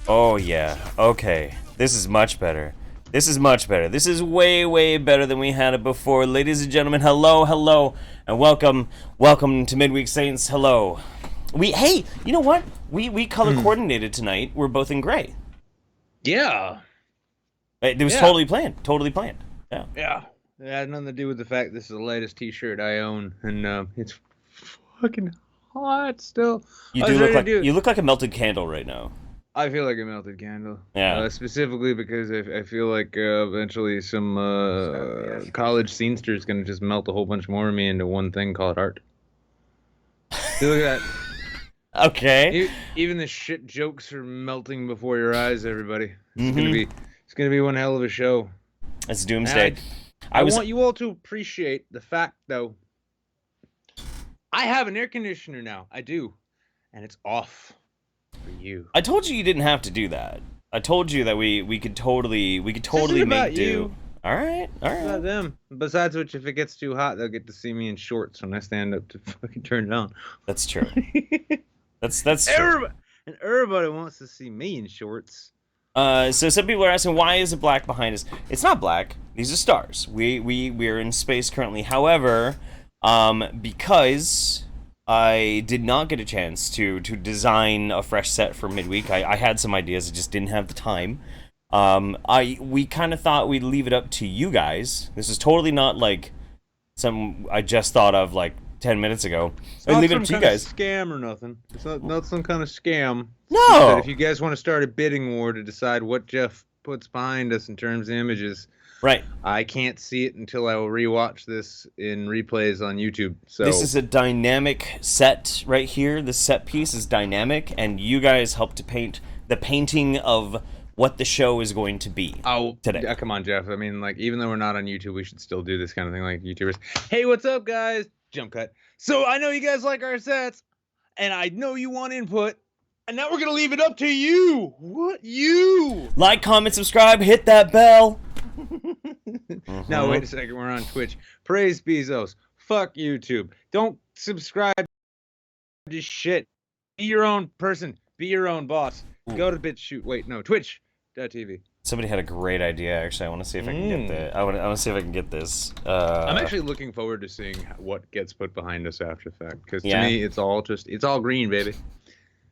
Oh yeah, okay. This is much better. This is much better. This is way, way better than we had it before. Ladies and gentlemen, hello, hello, and welcome to MidWeek Saints. Hello. Hey, you know what? We color coordinated tonight. We're both in gray. Yeah. It was totally planned. Totally planned. Yeah. Yeah. It had nothing to do with the fact this is the latest T-shirt I own, and it's fucking hot still. You look like a melted candle right now. I feel like a melted candle. Yeah. Specifically because I feel like eventually some college scenester is going to just melt a whole bunch more of me into one thing called art. See, look at that. Okay. Even the shit jokes are melting before your eyes, everybody. It's gonna be one hell of a show. It's doomsday. I want you all to appreciate the fact, though. I have an air conditioner now. I do, and it's off. For you. I told you didn't have to do that. I told you that we could totally make do. You. All right. About them. Besides which, if it gets too hot, they'll get to see me in shorts when I stand up to fucking turn it on. That's true. that's true. Everybody wants to see me in shorts. So some people are asking, why is it black behind us? It's not black. These are stars. We're in space currently. However, because I did not get a chance to design a fresh set for midweek. I had some ideas, I just didn't have the time. We kind of thought we'd leave it up to you guys. This is totally not like some I just thought of like 10 minutes ago. It's leave it up to you guys. Scam or nothing. It's not some kind of scam. No. If you guys want to start a bidding war to decide what Jeff puts behind us in terms of images. Right. I can't see it until I will rewatch this in replays on YouTube. So this is a dynamic set right here. The set piece is dynamic, and you guys help to paint the painting of what the show is going to be today. Yeah, come on, Jeff. I mean, like, even though we're not on YouTube, we should still do this kind of thing like YouTubers. Hey, what's up, guys? Jump cut. So I know you guys like our sets, and I know you want input, and now we're gonna leave it up to you. What you? Like, comment, subscribe, hit that bell. No, wait a second. We're on Twitch. Praise Bezos. Fuck YouTube. Don't subscribe to shit. Be your own person. Be your own boss. Go to BitChute. Wait, no, Twitch.tv. Somebody had a great idea. Actually, I want to see if I can get the. I want to see if I can get this. I'm actually looking forward to seeing what gets put behind us after the fact. Because to me, it's all green, baby.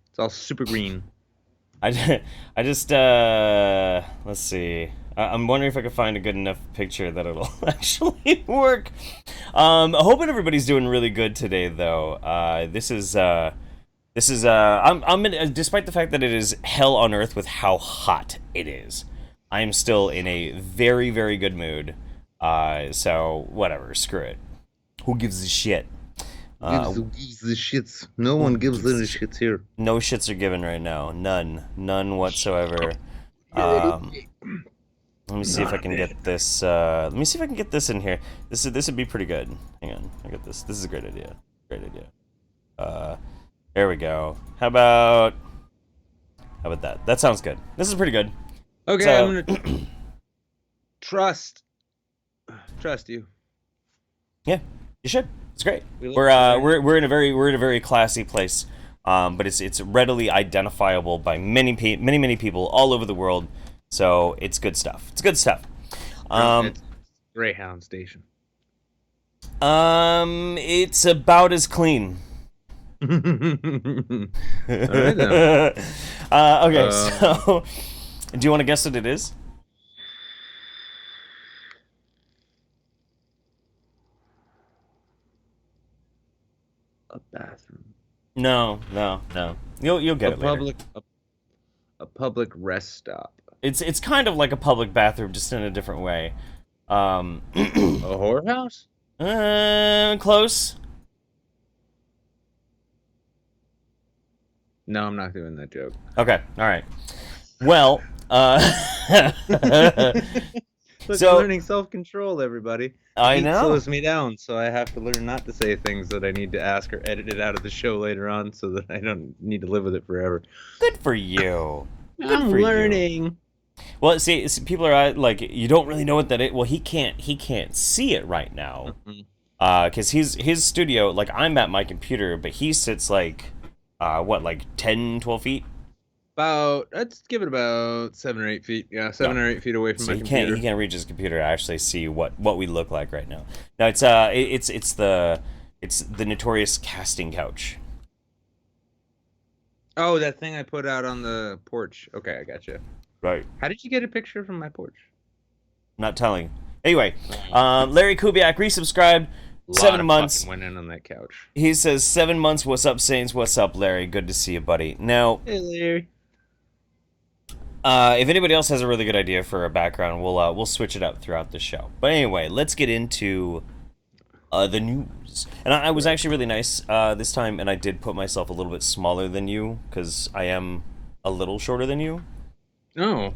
It's all super green. I just let's see. I'm wondering if I can find a good enough picture that it'll actually work. Hoping everybody's doing really good today, though. This is despite the fact that it is hell on earth with how hot it is, I am still in a very, very good mood. So whatever, screw it. Who gives a shit? Gives the shits. No one gives any shits here. No shits are given right now. None whatsoever. Let me see if I can get this. Let me see if I can get this in here. This would be pretty good. Hang on, I got this. This is a great idea. Great idea. There we go. How about that? That sounds good. This is pretty good. Okay, so, I'm gonna trust you. Yeah, you should. It's great. We're in a very classy place, but it's readily identifiable by many people all over the world. So it's good stuff. It's good stuff. It's Greyhound Station. It's about as clean. All right, then. Okay, so do you want to guess what it is? A bathroom. No. You'll get it later. A public rest stop. It's kind of like a public bathroom, just in a different way. A whorehouse? Close. No, I'm not doing that joke. Okay, all right. Well, Look, so learning self-control, everybody. I know. It slows me down, so I have to learn not to say things that I need to ask or edit it out of the show later on, so that I don't need to live with it forever. Good for you. I'm learning. Well, see, people are like, you don't really know what that is. Well, he can't see it right now, because his studio, like, I'm at my computer, but he sits like, like 10, 12 feet. Let's give it about 7 or 8 feet. Yeah, 7 or 8 feet away from my computer. He can't reach his computer to actually see what we look like right now. No, it's the notorious casting couch. Oh, that thing I put out on the porch. Okay, I gotcha. Right. How did you get a picture from my porch? Not telling. Anyway, Larry Kubiak resubscribed. 7 months. Went in on that couch. He says 7 months. What's up, Saints? What's up, Larry? Good to see you, buddy. Now, hey, Larry. If anybody else has a really good idea for a background, we'll switch it up throughout the show. But anyway, let's get into the news. And I was actually really nice this time, and I did put myself a little bit smaller than you because I am a little shorter than you. Oh,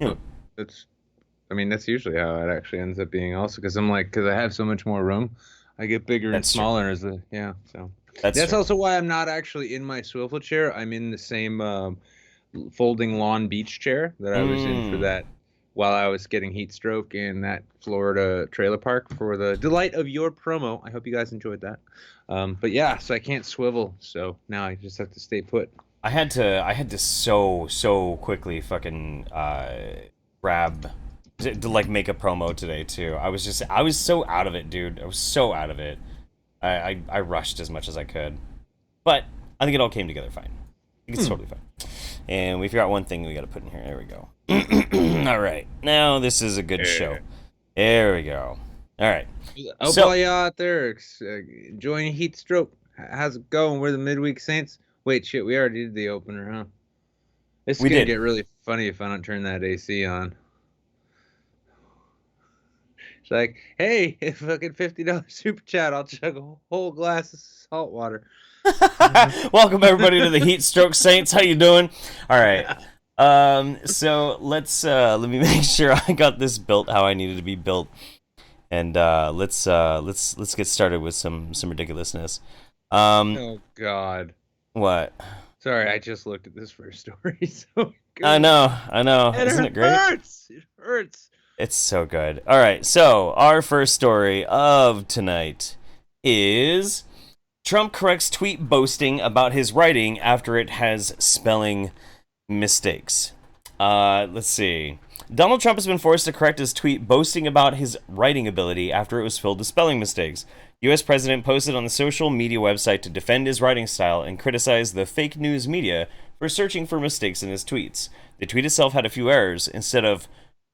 yeah. That's usually how it actually ends up being. Also, because I have so much more room, I get bigger and smaller as So that's also why I'm not actually in my swivel chair. I'm in the same folding lawn beach chair that I was in for that while I was getting heat stroke in that Florida trailer park for the delight of your promo. I hope you guys enjoyed that. But yeah, so I can't swivel, so now I just have to stay put. I had to so quickly fucking grab to like make a promo today too. I was so out of it, dude. I was so out of it. I rushed as much as I could, but I think it all came together fine. I think it's totally fine. And we forgot one thing we got to put in here. There we go. All right, now this is a good show. There we go. All right. Hope all y'all out there enjoying heat stroke. How's it going? We're the midweek Saints. Wait, shit, we already did the opener, huh? This is gonna get really funny if I don't turn that AC on. It's like, hey, if fucking $50 super chat, I'll chug a whole glass of salt water. Welcome everybody to the Heat Stroke Saints. How you doing? All right. So let me make sure I got this built how I needed to be built, and let's get started with some ridiculousness. Oh God. What? Sorry, I just looked at this first story. So good. I know. Isn't it great? It hurts. It's so good. All right, so our first story of tonight is Trump corrects tweet boasting about his writing after it has spelling mistakes. Let's see. Donald Trump has been forced to correct his tweet boasting about his writing ability after it was filled with spelling mistakes. U.S. President posted on the social media website to defend his writing style and criticize the fake news media for searching for mistakes in his tweets. The tweet itself had a few errors. Instead of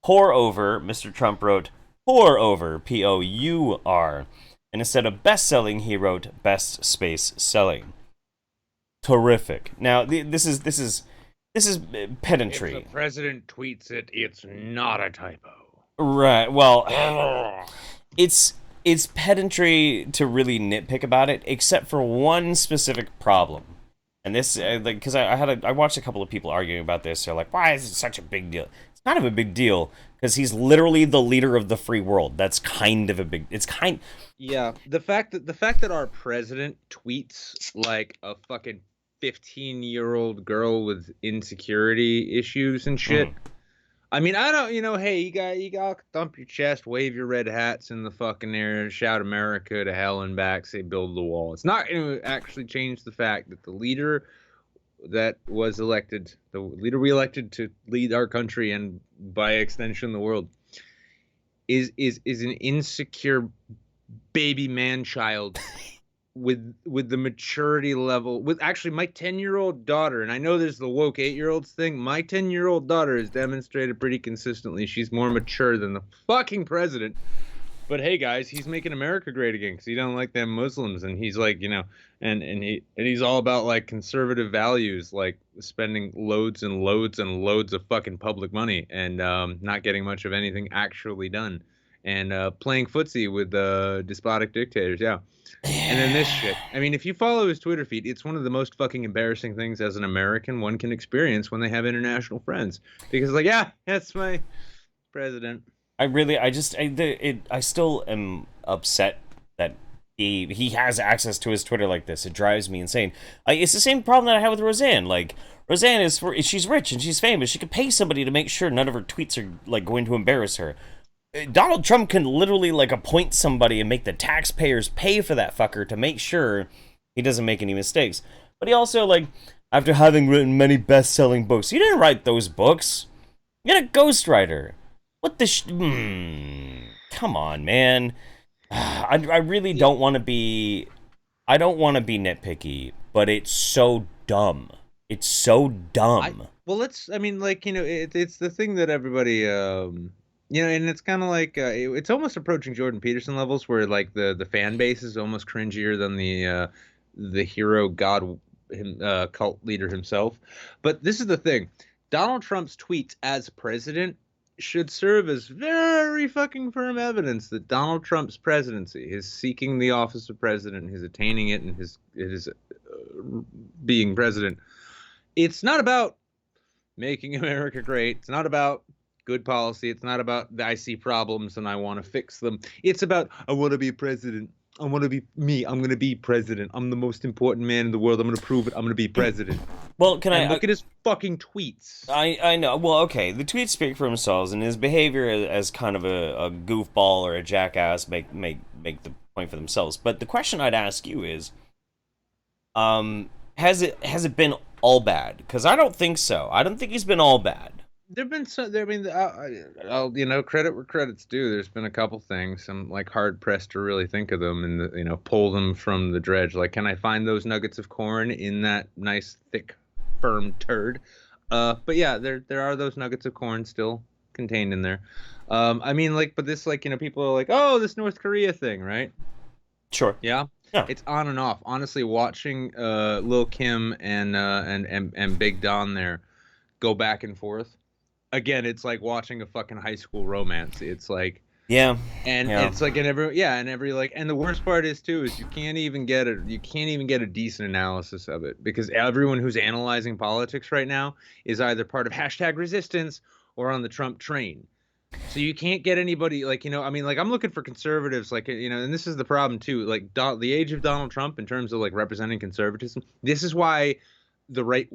pour over, Mr. Trump wrote pour over, P-O-U-R. And instead of best-selling, he wrote best space selling. Terrific. Now, this is pedantry. If the president tweets it, it's not a typo. Right. Well, it's pedantry to really nitpick about it, except for one specific problem. And this, because I watched a couple of people arguing about this. They're like, "Why is it such a big deal?" It's kind of a big deal because he's literally the leader of the free world. That's kind of a big. It's kind. Yeah, the fact that our president tweets like a fucking 15-year-old girl with insecurity issues and shit. I mean, I don't, hey, you got thump your chest, wave your red hats in the fucking air, shout America to hell and back, say build the wall. It's not going to actually change the fact that the leader that was elected, the leader we elected to lead our country and by extension the world, is an insecure baby man-child with the maturity level. With actually my 10-year-old daughter, and I know there's the woke 8-year-olds thing, my 10-year-old daughter has demonstrated pretty consistently she's more mature than the fucking president. But hey guys, he's making America great again because he don't like them Muslims, and he's like, and he's all about like conservative values, like spending loads and loads and loads of fucking public money and not getting much of anything actually done, and playing footsie with despotic dictators. Yeah. And then this shit. I mean, if you follow his Twitter feed, it's one of the most fucking embarrassing things as an American one can experience when they have international friends. Because like, yeah, that's my president. I still am upset that he has access to his Twitter like this. It drives me insane. It's the same problem that I have with Roseanne. Like, Roseanne she's rich and she's famous. She could pay somebody to make sure none of her tweets are like going to embarrass her. Donald Trump can literally like appoint somebody and make the taxpayers pay for that fucker to make sure he doesn't make any mistakes. But he also, like, after having written many best-selling books, you didn't write those books. You got a ghostwriter. What the come on, man. I really don't want to be. I don't want to be nitpicky, but it's so dumb. It's so dumb. It's the thing that everybody. And it's kind of like it's almost approaching Jordan Peterson levels, where like the fan base is almost cringier than the hero god cult leader himself. But this is the thing: Donald Trump's tweets as president should serve as very fucking firm evidence that Donald Trump's presidency, his seeking the office of president, his attaining it, and his being president, it's not about making America great. It's not about good policy. It's not about I see problems and I want to fix them. It's about I want to be president. I want to be me. I'm going to be president. I'm the most important man in the world. I'm going to prove it. I'm going to be president. Well, look at his fucking tweets. I know. Well, okay. The tweets speak for themselves, and his behavior as kind of a goofball or a jackass make the point for themselves. But the question I'd ask you is, has it been all bad? Because I don't think so. I don't think he's been all bad. There've been I'll credit where credit's due. There's been a couple things. I'm like hard pressed to really think of them and pull them from the dredge. Like, can I find those nuggets of corn in that nice thick firm turd? But yeah, there are those nuggets of corn still contained in there. But this people are like, oh, this North Korea thing, right? Sure. Yeah. It's on and off. Honestly, watching Lil Kim and Big Don there go back and forth. Again, it's like watching a fucking high school romance. It's like, it's like and the worst part is you can't even get a decent analysis of it, because everyone who's analyzing politics right now is either part of #resistance or on the Trump train. So you can't get anybody like, I mean, like I'm looking for conservatives, like, and this is the problem too, like the age of Donald Trump in terms of like representing conservatism. This is why the right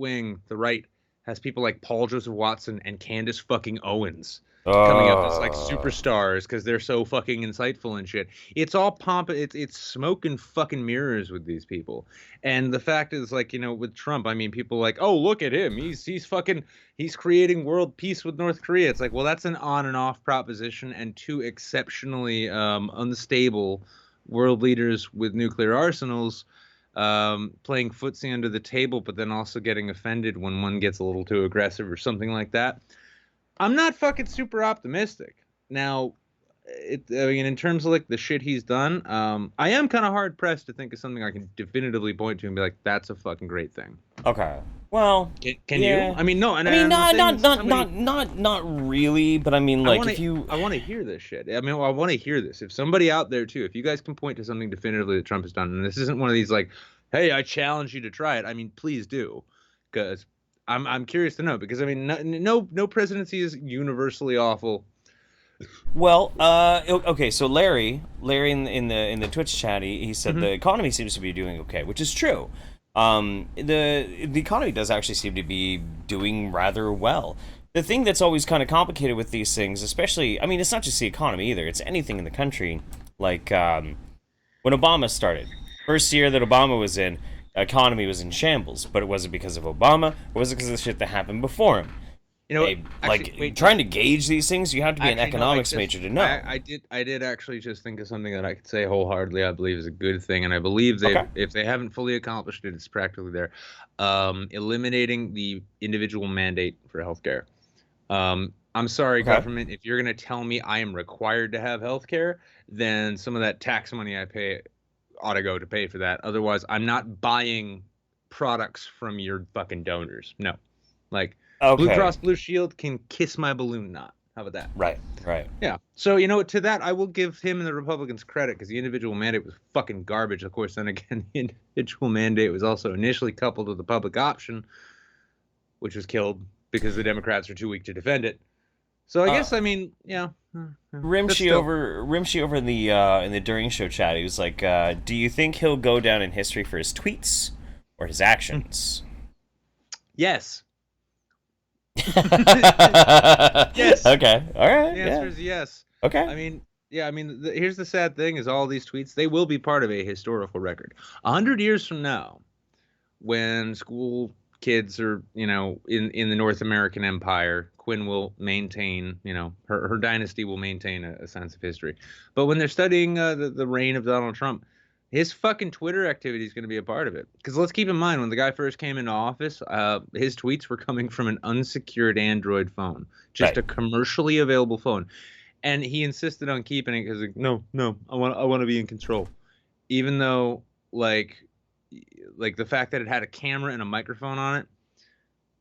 has people like Paul Joseph Watson and Candace fucking Owens coming up as like superstars because they're so fucking insightful and shit. It's all pomp. It's smoke and fucking mirrors with these people. And the fact is, like, with Trump, I mean, people like, oh, look at him. He's creating world peace with North Korea. It's like, well, that's an on and off proposition, and two exceptionally unstable world leaders with nuclear arsenals playing footsie under the table, but then also getting offended when one gets a little too aggressive or something like that. I'm not fucking super optimistic. Now, I mean, in terms of like the shit he's done, I am kind of hard pressed to think of something I can definitively point to and be like, that's a fucking great thing. Okay. Well, can you? I mean, no. And I mean, not really. But I mean, like, I want to hear this shit. I mean, I want to hear this. If somebody out there too, if you guys can point to something definitively that Trump has done, and this isn't one of these like, hey, I challenge you to try it. I mean, please do, because I'm curious to know. Because I mean, no presidency is universally awful. Well, okay. So Larry in the Twitch chat, he said the economy seems to be doing okay, which is true. The economy does actually seem to be doing rather well. The thing that's always kind of complicated with these things, especially, I mean, it's not just the economy either. It's anything in the country. Like when Obama started, first year that Obama was in, economy was in shambles. But it wasn't because of Obama. It was because of the shit that happened before him. Trying to gauge these things, you have to be an economics major to know. I did actually just think of something that I could say wholeheartedly I believe is a good thing, and I believe if they haven't fully accomplished it, it's practically there. Eliminating the individual mandate for healthcare. I'm sorry, government, if you're going to tell me I am required to have healthcare, then some of that tax money I pay ought to go to pay for that. Otherwise, I'm not buying products from your fucking donors. No. Like, Blue Cross Blue Shield can kiss my balloon knot. How about that? Right. Yeah. So, to that, I will give him and the Republicans credit because the individual mandate was fucking garbage. Of course, then again, the individual mandate was also initially coupled with the public option, which was killed because the Democrats are too weak to defend it. So I guess, I mean, yeah. Rimshi over in the During Show chat, he was like, do you think he'll go down in history for his tweets or his actions? Yes. Yes. Okay. All right. The answer is yes. Okay. I mean, here's the sad thing: is all these tweets, they will be part of a historical record. 100 years from now, when school kids are, in the North American Empire, Quinn will maintain, her dynasty will maintain a sense of history. But when they're studying the reign of Donald Trump, his fucking Twitter activity is going to be a part of it. Because let's keep in mind, when the guy first came into office, his tweets were coming from an unsecured Android phone, just a commercially available phone, and he insisted on keeping it because, no, I want to be in control, even though like the fact that it had a camera and a microphone on it,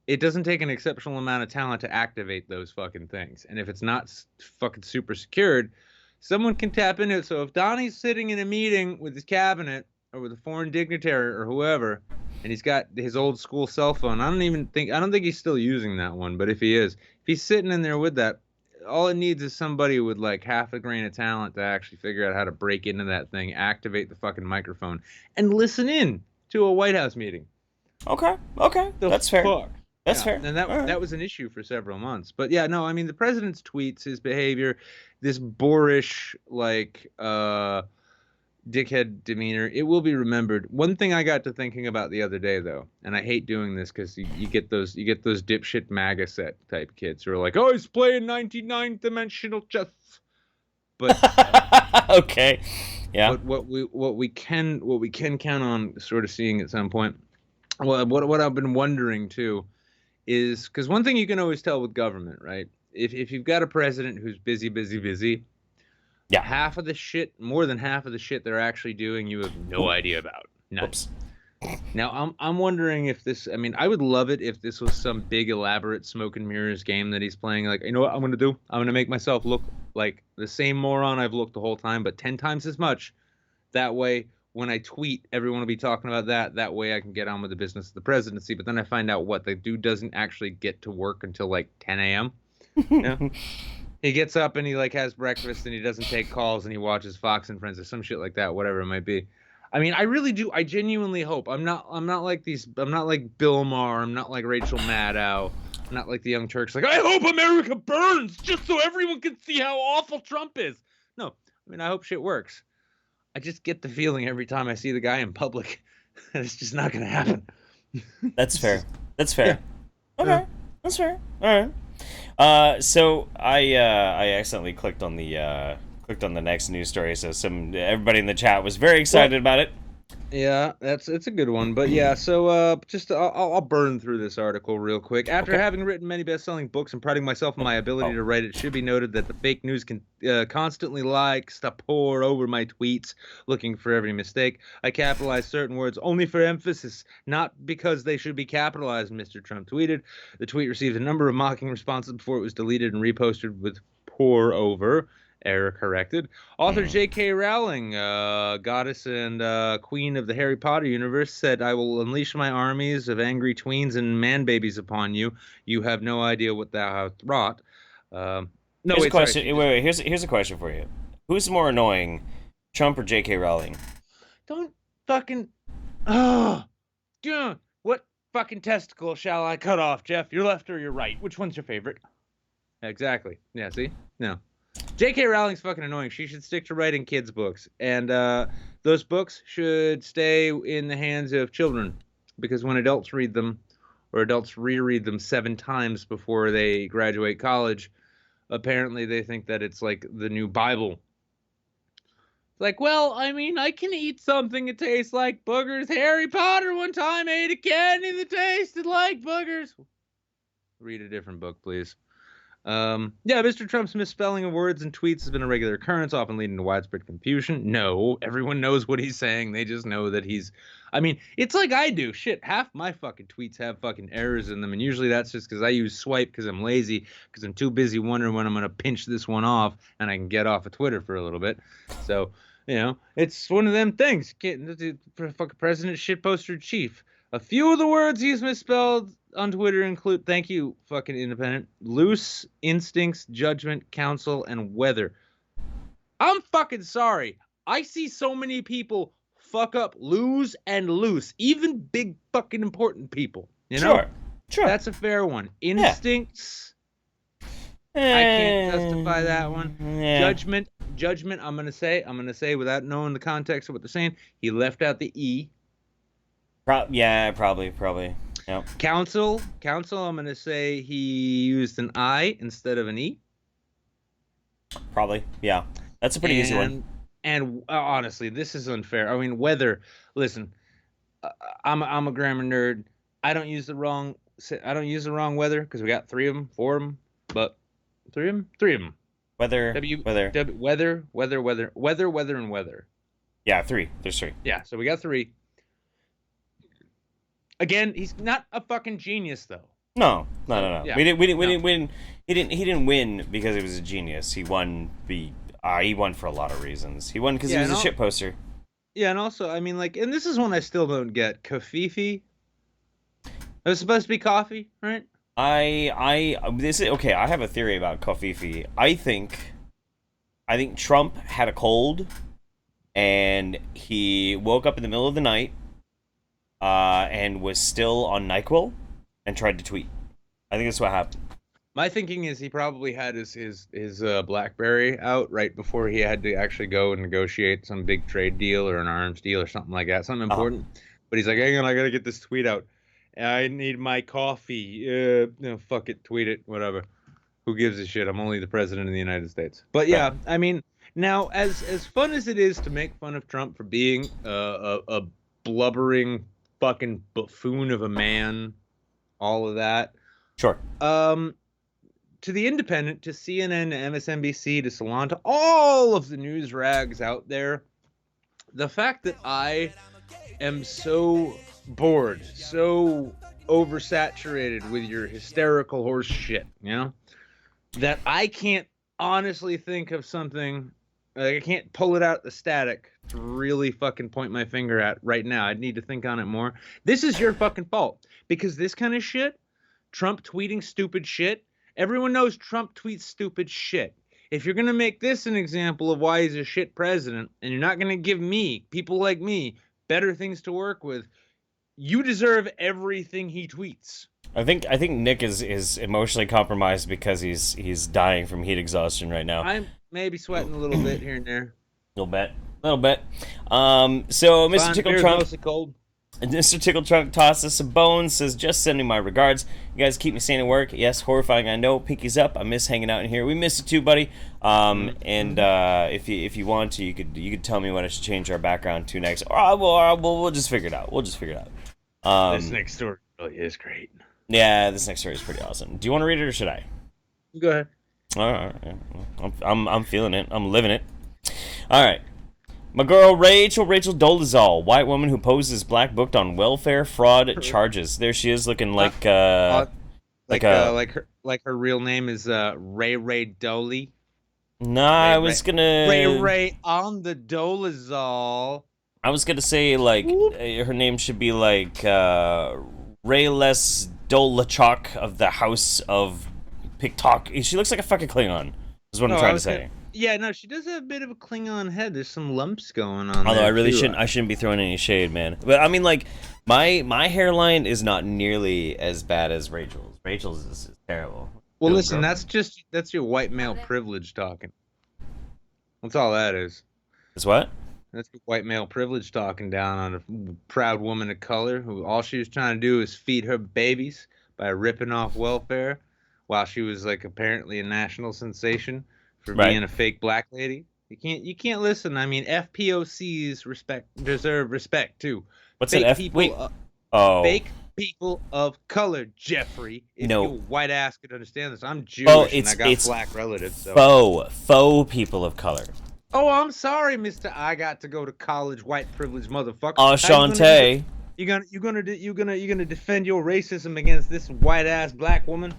it doesn't take an exceptional amount of talent to activate those fucking things, and if it's not fucking super secured, someone can tap into it. So if Donnie's sitting in a meeting with his cabinet or with a foreign dignitary or whoever, and he's got his old school cell phone, I don't think he's still using that one, but if he is, if he's sitting in there with that, all it needs is somebody with like half a grain of talent to actually figure out how to break into that thing, activate the fucking microphone, and listen in to a White House meeting. Okay. That's fair. That's fair. And that was an issue for several months. But yeah, no, I mean, the president's tweets, his behavior, this boorish, like, dickhead demeanor, it will be remembered. One thing I got to thinking about the other day, though, and I hate doing this because you get those dipshit MAGA set type kids who are like, oh, he's playing 99-dimensional chess. But okay, yeah. But what we can count on sort of seeing at some point. Well, what I've been wondering too is, because one thing you can always tell with government, right? If you've got a president who's busy, more than half of the shit they're actually doing, you have no idea about. None. Now, I'm wondering if this, I mean, I would love it if this was some big, elaborate smoke and mirrors game that he's playing. Like, you know what I'm going to do? I'm going to make myself look like the same moron I've looked the whole time, but 10 times as much. That way, when I tweet, everyone will be talking about that. That way I can get on with the business of the presidency. But then I find out the dude doesn't actually get to work until like 10 a.m. Yeah. He gets up and he like has breakfast and he doesn't take calls and he watches Fox and Friends or some shit like that, whatever it might be. I mean, I really do. I genuinely hope. I'm not like these. I'm not like Bill Maher. I'm not like Rachel Maddow. I'm not like the Young Turks. Like, I hope America burns just so everyone can see how awful Trump is. No, I mean, I hope shit works. I just get the feeling every time I see the guy in public that it's just not going to happen. That's fair. That's fair. Yeah. Okay, that's fair. All right. So I accidentally clicked on the next news story. So everybody in the chat was very excited about it. Yeah, it's a good one. But yeah, so just I'll burn through this article real quick. After having written many best-selling books and priding myself on my ability to write, it should be noted that the fake news can constantly likes to pour over my tweets, looking for every mistake. I capitalize certain words only for emphasis, not because they should be capitalized, Mr. Trump tweeted. The tweet received a number of mocking responses before it was deleted and reposted with pour over. Error corrected. Author J.K. Rowling, goddess and queen of the Harry Potter universe, said, "I will unleash my armies of angry tweens and man-babies upon you. You have no idea what thou hast wrought." No, here's a question. Wait. Here's a question for you. Who's more annoying, Trump or J.K. Rowling? Don't fucking... what fucking testicle shall I cut off, Jeff? Your left or your right? Which one's your favorite? Exactly. Yeah, see? No. J.K. Rowling's fucking annoying. She should stick to writing kids' books. And those books should stay in the hands of children. Because when adults read them, or adults reread them 7 times before they graduate college, apparently they think that it's like the new Bible. Like, well, I mean, I can eat something that tastes like boogers. Harry Potter one time ate a candy that tasted like boogers. Read a different book, please. Yeah, Mr. Trump's misspelling of words and tweets has been a regular occurrence, often leading to widespread confusion. No, everyone knows what he's saying. They just know that he's... I mean, it's like I do. Shit, half my fucking tweets have fucking errors in them, and usually that's just because I use swipe because I'm lazy, because I'm too busy wondering when I'm going to pinch this one off, and I can get off of Twitter for a little bit. So, you know, it's one of them things. Fucking president shitposter chief. A few of the words he's misspelled on Twitter include, thank you, fucking independent, loose, instincts, judgment, counsel, and weather. I'm fucking sorry. I see so many people fuck up lose and loose, even big fucking important people. You know? Sure. That's a fair one. Instincts, I can't justify that one. Yeah. Judgment, I'm gonna say without knowing the context of what they're saying, he left out the E. Probably. Yep. Counsel, I'm going to say he used an I instead of an E. Probably, yeah. That's a pretty easy one. And honestly, this is unfair. I mean, weather, listen, I'm a grammar nerd. I don't use the wrong weather because we got 3 of them, 4 of them, but 3 of them. Weather. Weather, and weather. Yeah, 3. There's 3. Yeah, so we got 3. Again, he's not a fucking genius, though. No. Yeah. We didn't win. He didn't win because he was a genius. He won for a lot of reasons. He won because he was a shit poster. Yeah, and also, I mean, like, and this is one I still don't get. Kafifi. It was supposed to be coffee, right? I have a theory about Kafifi. I think Trump had a cold, and he woke up in the middle of the night. And was still on NyQuil and tried to tweet. I think that's what happened. My thinking is he probably had his BlackBerry out right before he had to actually go and negotiate some big trade deal or an arms deal or something like that, something important. But he's like, hang on, I gotta get this tweet out. I need my coffee. Fuck it, tweet it, whatever. Who gives a shit? I'm only the president of the United States. But yeah, I mean, now as fun as it is to make fun of Trump for being a blubbering fucking buffoon of a man, all of that. Sure. To the Independent, to CNN, to MSNBC, to Salon, to all of the news rags out there, the fact that I am so bored, so oversaturated with your hysterical horse shit, you know, that I can't honestly think of something. I can't pull it out the static to really fucking point my finger at right now. I'd need to think on it more. This is your fucking fault. Because this kind of shit, Trump tweeting stupid shit, Everyone knows Trump tweets stupid shit. If you're going to make this an example of why he's a shit president, and you're not going to give people like me, better things to work with, you deserve everything he tweets. I think Nick is emotionally compromised because he's dying from heat exhaustion right now. I'm maybe sweating a little bit here and there. A little bit. So Mr. Tickle Trump, cold. Mr. Tickle Trunk tosses some bones, says, just sending my regards. You guys keep me sane at work. Yes, horrifying, I know. Pinky's up. I miss hanging out in here. We miss you too, buddy. And if you want to, you could tell me what I should change our background to next. Or we'll just figure it out. This next story really is great. Yeah, this next story is pretty awesome. Do you want to read it or should I? Go ahead. All right. I'm feeling it. I'm living it. All right. My girl Rachel Dolezal, white woman who poses black, booked on welfare fraud charges. There she is, looking like her real name is Ray Doley. Nah, I was gonna Ray on the Dolezal. I was gonna say her name should be like Rayless Dolachok of the House of Piktok. She looks like a fucking Klingon. Is what I'm trying to say. Yeah, no, she does have a bit of a Klingon head. There's some lumps going on. Although I shouldn't be throwing any shade, man. But I mean, like, my hairline is not nearly as bad as Rachel's. Rachel's is terrible. Well, listen, that's your white male privilege talking. That's all that is. Is what? That's your white male privilege talking down on a proud woman of color who all she was trying to do is feed her babies by ripping off welfare while she was like apparently a national sensation for being a fake black lady. You can't listen. I mean, FPOCs deserve respect too. What's fake an people? Fake people of color, Jeffrey. If your white ass could understand this, I'm Jewish and I got black relatives. So. Faux people of color. Oh, I'm sorry, Mister. I got to go to college, white privileged motherfucker. Shantae. You gonna defend your racism against this white ass black woman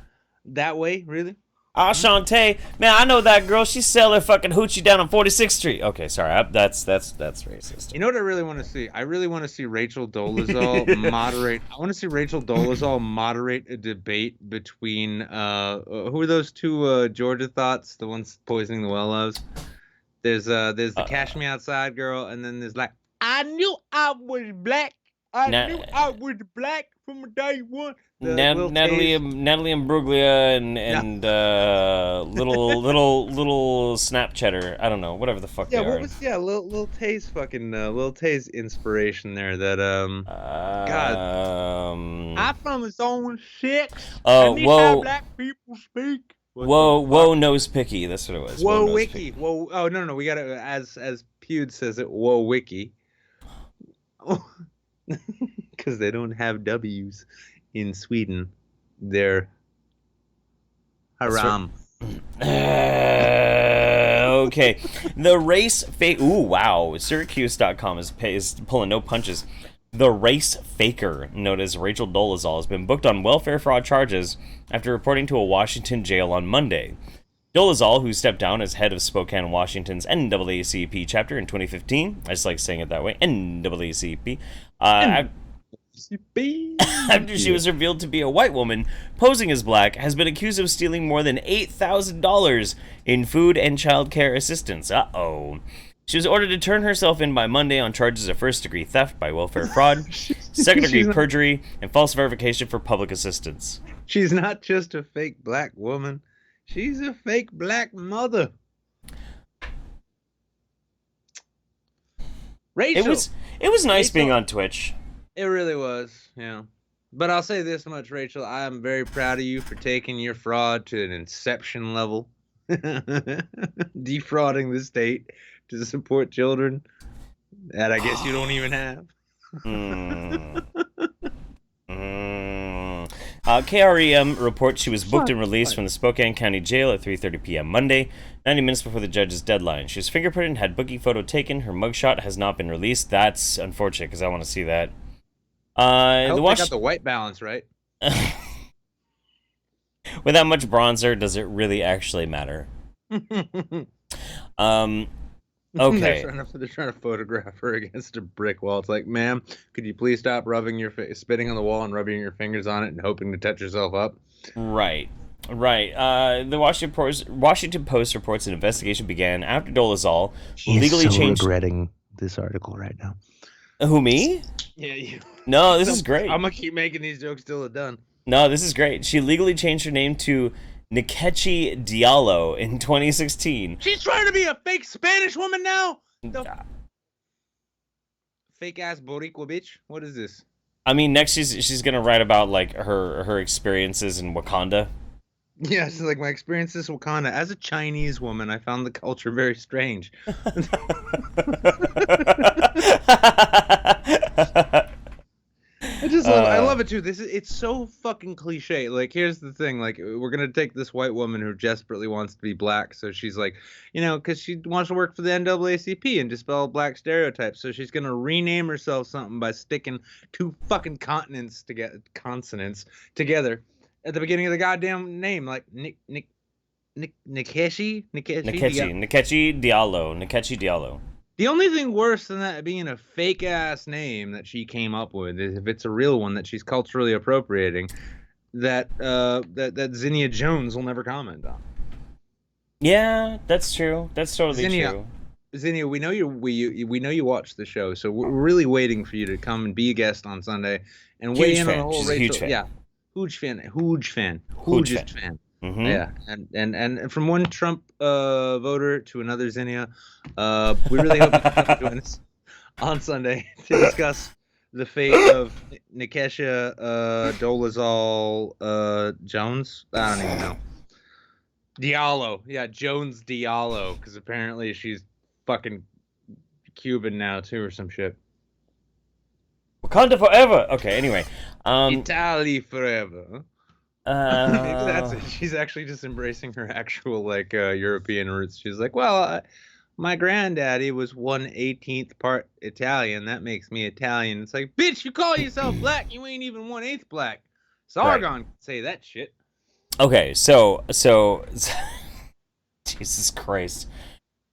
that way, really? Shantae, man, I know that girl. She sell her fucking hoochie down on 46th Street. Okay, sorry, that's racist. You know what I really want to see? I really want to see Rachel Dolezal moderate. I want to see Rachel Dolezal moderate a debate between who are those two Georgia thoughts? The ones poisoning the well loves. There's the Cash Me Outside girl, and then there's like I knew I was black. I knew I was black from day one. Natalie Imbruglia and little Snapchatter. I don't know, whatever the fuck. Yeah, what was Lil Tay's fucking Lil Tay's inspiration there? That God, I'm from his own shit. Oh, how black people speak. Whoa, nose picky. That's what it was. Whoa, wiki. Whoa. Oh no, we gotta as Pewd says it. Whoa, wiki. Because they don't have W's in Sweden. They're haram. Okay. The race fake. Ooh, wow. Syracuse.com is pulling no punches. The race faker, known as Rachel Dolezal, has been booked on welfare fraud charges after reporting to a Washington jail on Monday. Dolezal, who stepped down as head of Spokane, Washington's NAACP chapter in 2015, I just like saying it that way, NAACP, after she was revealed to be a white woman posing as black, has been accused of stealing more than $8,000 in food and child care assistance. Uh-oh. She was ordered to turn herself in by Monday on charges of first-degree theft by welfare fraud, second-degree perjury, and false verification for public assistance. She's not just a fake black woman. She's a fake black mother. Rachel. It was nice being on Twitch. It really was, yeah. But I'll say this much, Rachel. I am very proud of you for taking your fraud to an inception level. Defrauding the state to support children that I guess you don't even have. KREM reports she was booked and released from the Spokane County Jail at 3:30 p.m. Monday, 90 minutes before the judge's deadline. She was fingerprinted and had booking photo taken. Her mugshot has not been released. That's unfortunate because I want to see that. I hope they got the white balance right. With that much bronzer, does it really actually matter? Okay. They're trying to photograph her against a brick wall. It's like, ma'am, could you please stop rubbing spitting on the wall and rubbing your fingers on it and hoping to touch yourself up? Right. Right. The Washington Post reports an investigation began after Dolezal He is legally so changed. regretting this article right now. Who, me? Yeah, you. No, this is great. I'm gonna keep making these jokes till they're done. No, this is great. She legally changed her name to Nkechi Diallo in 2016. She's trying to be a fake Spanish woman now. Fake ass Boricua bitch. What is this? I mean, next she's gonna write about like her experiences in Wakanda. Yeah, she's like, my experiences in Wakanda as a Chinese woman. I found the culture very strange. I love it too. It's so fucking cliche. Like, here's the thing. Like, we're gonna take this white woman who desperately wants to be black. So she's like, because she wants to work for the NAACP and dispel black stereotypes. So she's gonna rename herself something by sticking two fucking consonants together at the beginning of the goddamn name, like Nkechi Diallo. The only thing worse than that being a fake ass name that she came up with is if it's a real one that she's culturally appropriating, that Zinnia Jones will never comment on. Yeah, that's true. That's totally true. Zinnia, we know you watch the show, so we're really waiting for you to come and be a guest on Sunday and weigh in on the whole Rachel. Huge fan. Yeah, huge fan. Mm-hmm. Yeah, and from one Trump voter to another Zinnia, we really hope you can join us on Sunday to discuss the fate of Nikesha Dolezal Jones. I don't even know. Diallo, yeah, Jones Diallo, because apparently she's fucking Cuban now too, or some shit. Wakanda forever. Okay, anyway, Italy forever. Maybe that's it. She's actually just embracing her actual like European roots. She's like, well, my granddaddy was 1/18 part Italian. That makes me Italian. It's like, bitch, you call yourself black, you ain't even 1/8 black. Sargon could say that shit. Okay, so Jesus Christ.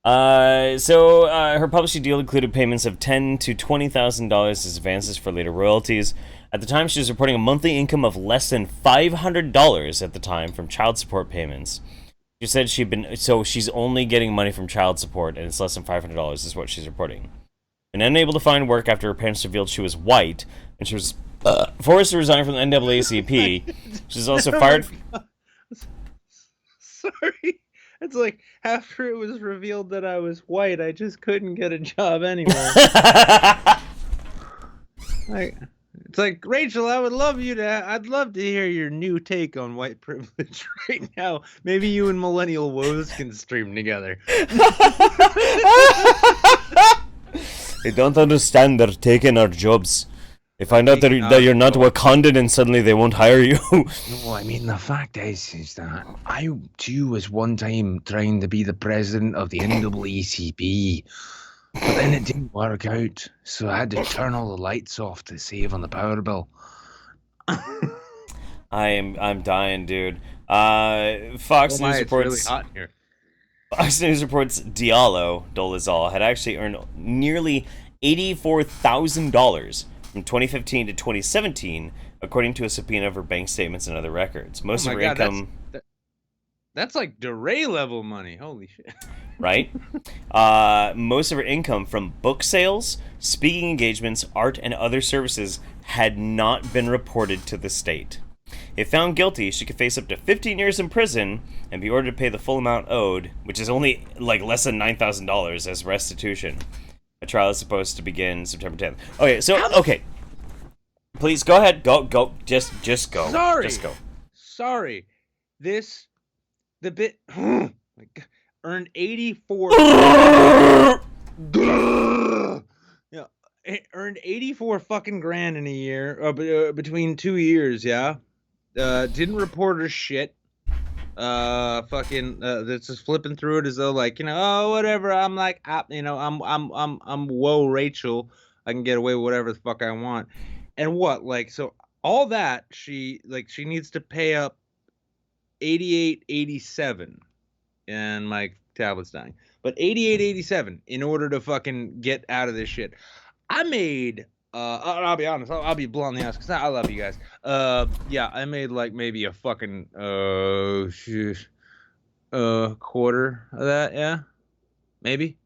Her publishing deal included payments of $10,000 to $20,000 as advances for later royalties. At the time, she was reporting a monthly income of less than $500 at the time from child support payments. She said she's only getting money from child support, and it's less than $500 is what she's reporting. And unable to find work after her parents revealed she was white, and she was forced to resign from the NAACP. She's also fired. Sorry. It's like, after it was revealed that I was white, I just couldn't get a job anywhere. It's like, Rachel, I'd love to hear your new take on white privilege right now. Maybe you and Millennial Woes can stream together. They don't understand. They're taking our jobs. They find out that you're not Wakandan and suddenly they won't hire you. No, I mean, the fact is that I, too, was one time trying to be the president of the NAACP, but then it didn't work out, so I had to turn all the lights off to save on the power bill. I'm dying, dude. Fox News reports... It's really hot here. Fox News reports Dolezal had actually earned nearly $84,000 from 2015 to 2017, according to a subpoena of her bank statements and other records. Most of her income... That's like DeRay level money. Holy shit. Right? Most of her income from book sales, speaking engagements, art, and other services had not been reported to the state. If found guilty, she could face up to 15 years in prison and be ordered to pay the full amount owed, which is only like less than $9,000 as restitution. A trial is supposed to begin September 10th. Okay, please go ahead. Go. Just go. Sorry. Just go. Sorry. The bit earned 84. Yeah, it earned 84 fucking grand in a year, between 2 years. Yeah, didn't report her shit. That's just flipping through it as though like, oh, whatever. I'm like, I'm whoa, Rachel. I can get away with whatever the fuck I want. And what, like, so all that she needs to pay up 88.87, and my tablet's dying. But 88.87 in order to fucking get out of this shit. I made I'll be honest. I'll be bluntly honest, because I love you guys. Yeah, I made like maybe a fucking quarter of that. Yeah, maybe.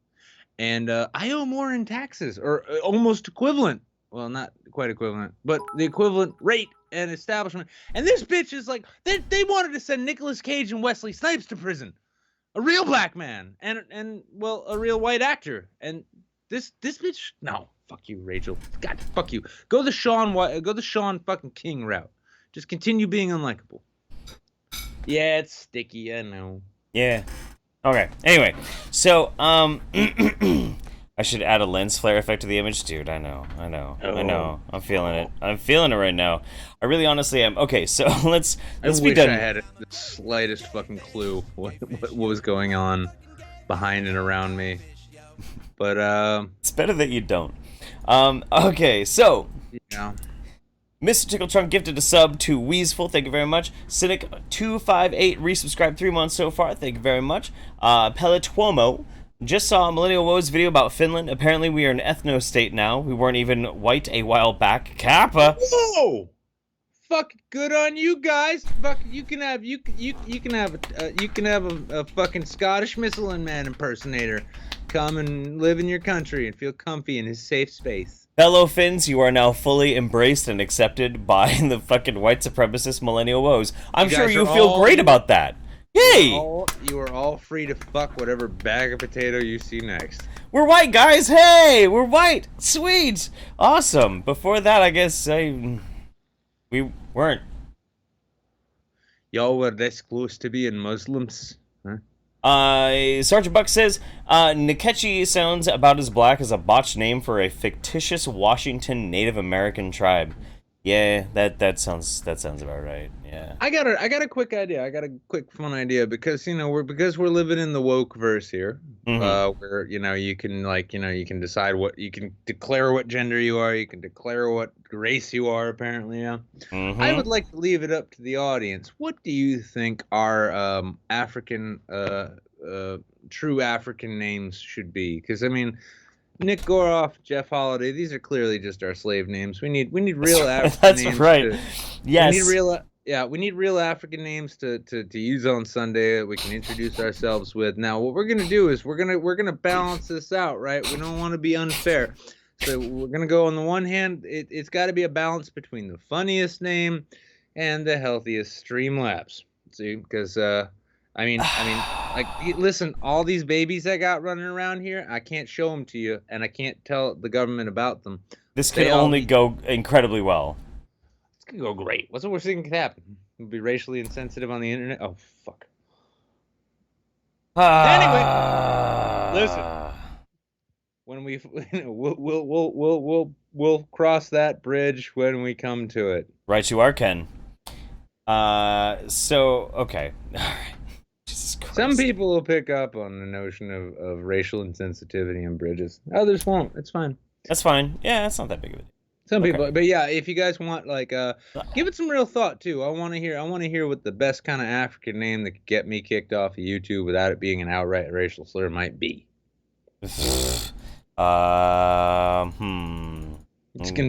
And I owe more in taxes, or almost equivalent. Well, not quite equivalent, but the equivalent rate and establishment. And this bitch is like, they wanted to send Nicolas Cage and Wesley Snipes to prison, a real black man, and well, a real white actor. And this bitch, no, fuck you, Rachel. God, fuck you. Go the Sean fucking King route. Just continue being unlikable. Yeah, it's sticky. I know. Yeah. Okay. Anyway, so I should add a lens flare effect to the image, dude. I know. I'm feeling it. I'm feeling it right now. I really, honestly am. Okay, so let's be done. I had the slightest fucking clue what was going on behind and around me, but it's better that you don't. Okay, so yeah. Mr. Tickle Trunk gifted a sub to Weaseful, thank you very much. Cynic258 resubscribed 3 months so far, thank you very much. Pelletuomo just saw a Millennial Woes video about Finland. Apparently we are an ethno-state now. We weren't even white a while back. Kappa! Whoa! Fuck, good on you guys. Fuck, you can have a fucking Scottish Missile Man impersonator come and live in your country and feel comfy in his safe space. Fellow Finns, you are now fully embraced and accepted by the fucking white supremacist Millennial Woes. I'm sure you feel great about that. Yay! You are all free to fuck whatever bag of potato you see next. We're white, guys! Hey! We're white! Sweet! Awesome! Before that, I guess we weren't. Y'all were this close to being Muslims? Huh? Sergeant Buck says, Nkechi sounds about as black as a botched name for a fictitious Washington Native American tribe. Yeah, that sounds about right. Yeah. I got a quick idea. I got a quick fun idea, because we're living in the woke verse here, where you can decide you can declare what gender you are, you can declare what race you are. Apparently, yeah. I would like to leave it up to the audience. What do you think our African true African names should be? Because I mean, Nick Goroff, Jeff Holiday, these are clearly just our slave names. We need real African names. That's right. Yes. We need real African names to use on Sunday that we can introduce ourselves with. Now, what we're gonna do is we're gonna balance this out, right? We don't want to be unfair, so we're gonna go on the one hand. It's got to be a balance between the funniest name and the healthiest Streamlabs. See, because I mean, like, listen, all these babies I got running around here, I can't show them to you, and I can't tell the government about them. This can only go incredibly well. It's gonna go great. What's the worst thing that could happen? We'll be racially insensitive on the internet. Oh fuck. Anyway, listen. When we'll cross that bridge when we come to it. Right, you are, Ken. So okay. All right. Some people will pick up on the notion of racial insensitivity on bridges. Others won't. It's fine. That's fine. Yeah, it's not that big of a deal. Some people, but yeah, if you guys want, like, give it some real thought too. I want to hear what the best kind of African name that could get me kicked off of YouTube without it being an outright racial slur might be. It's gonna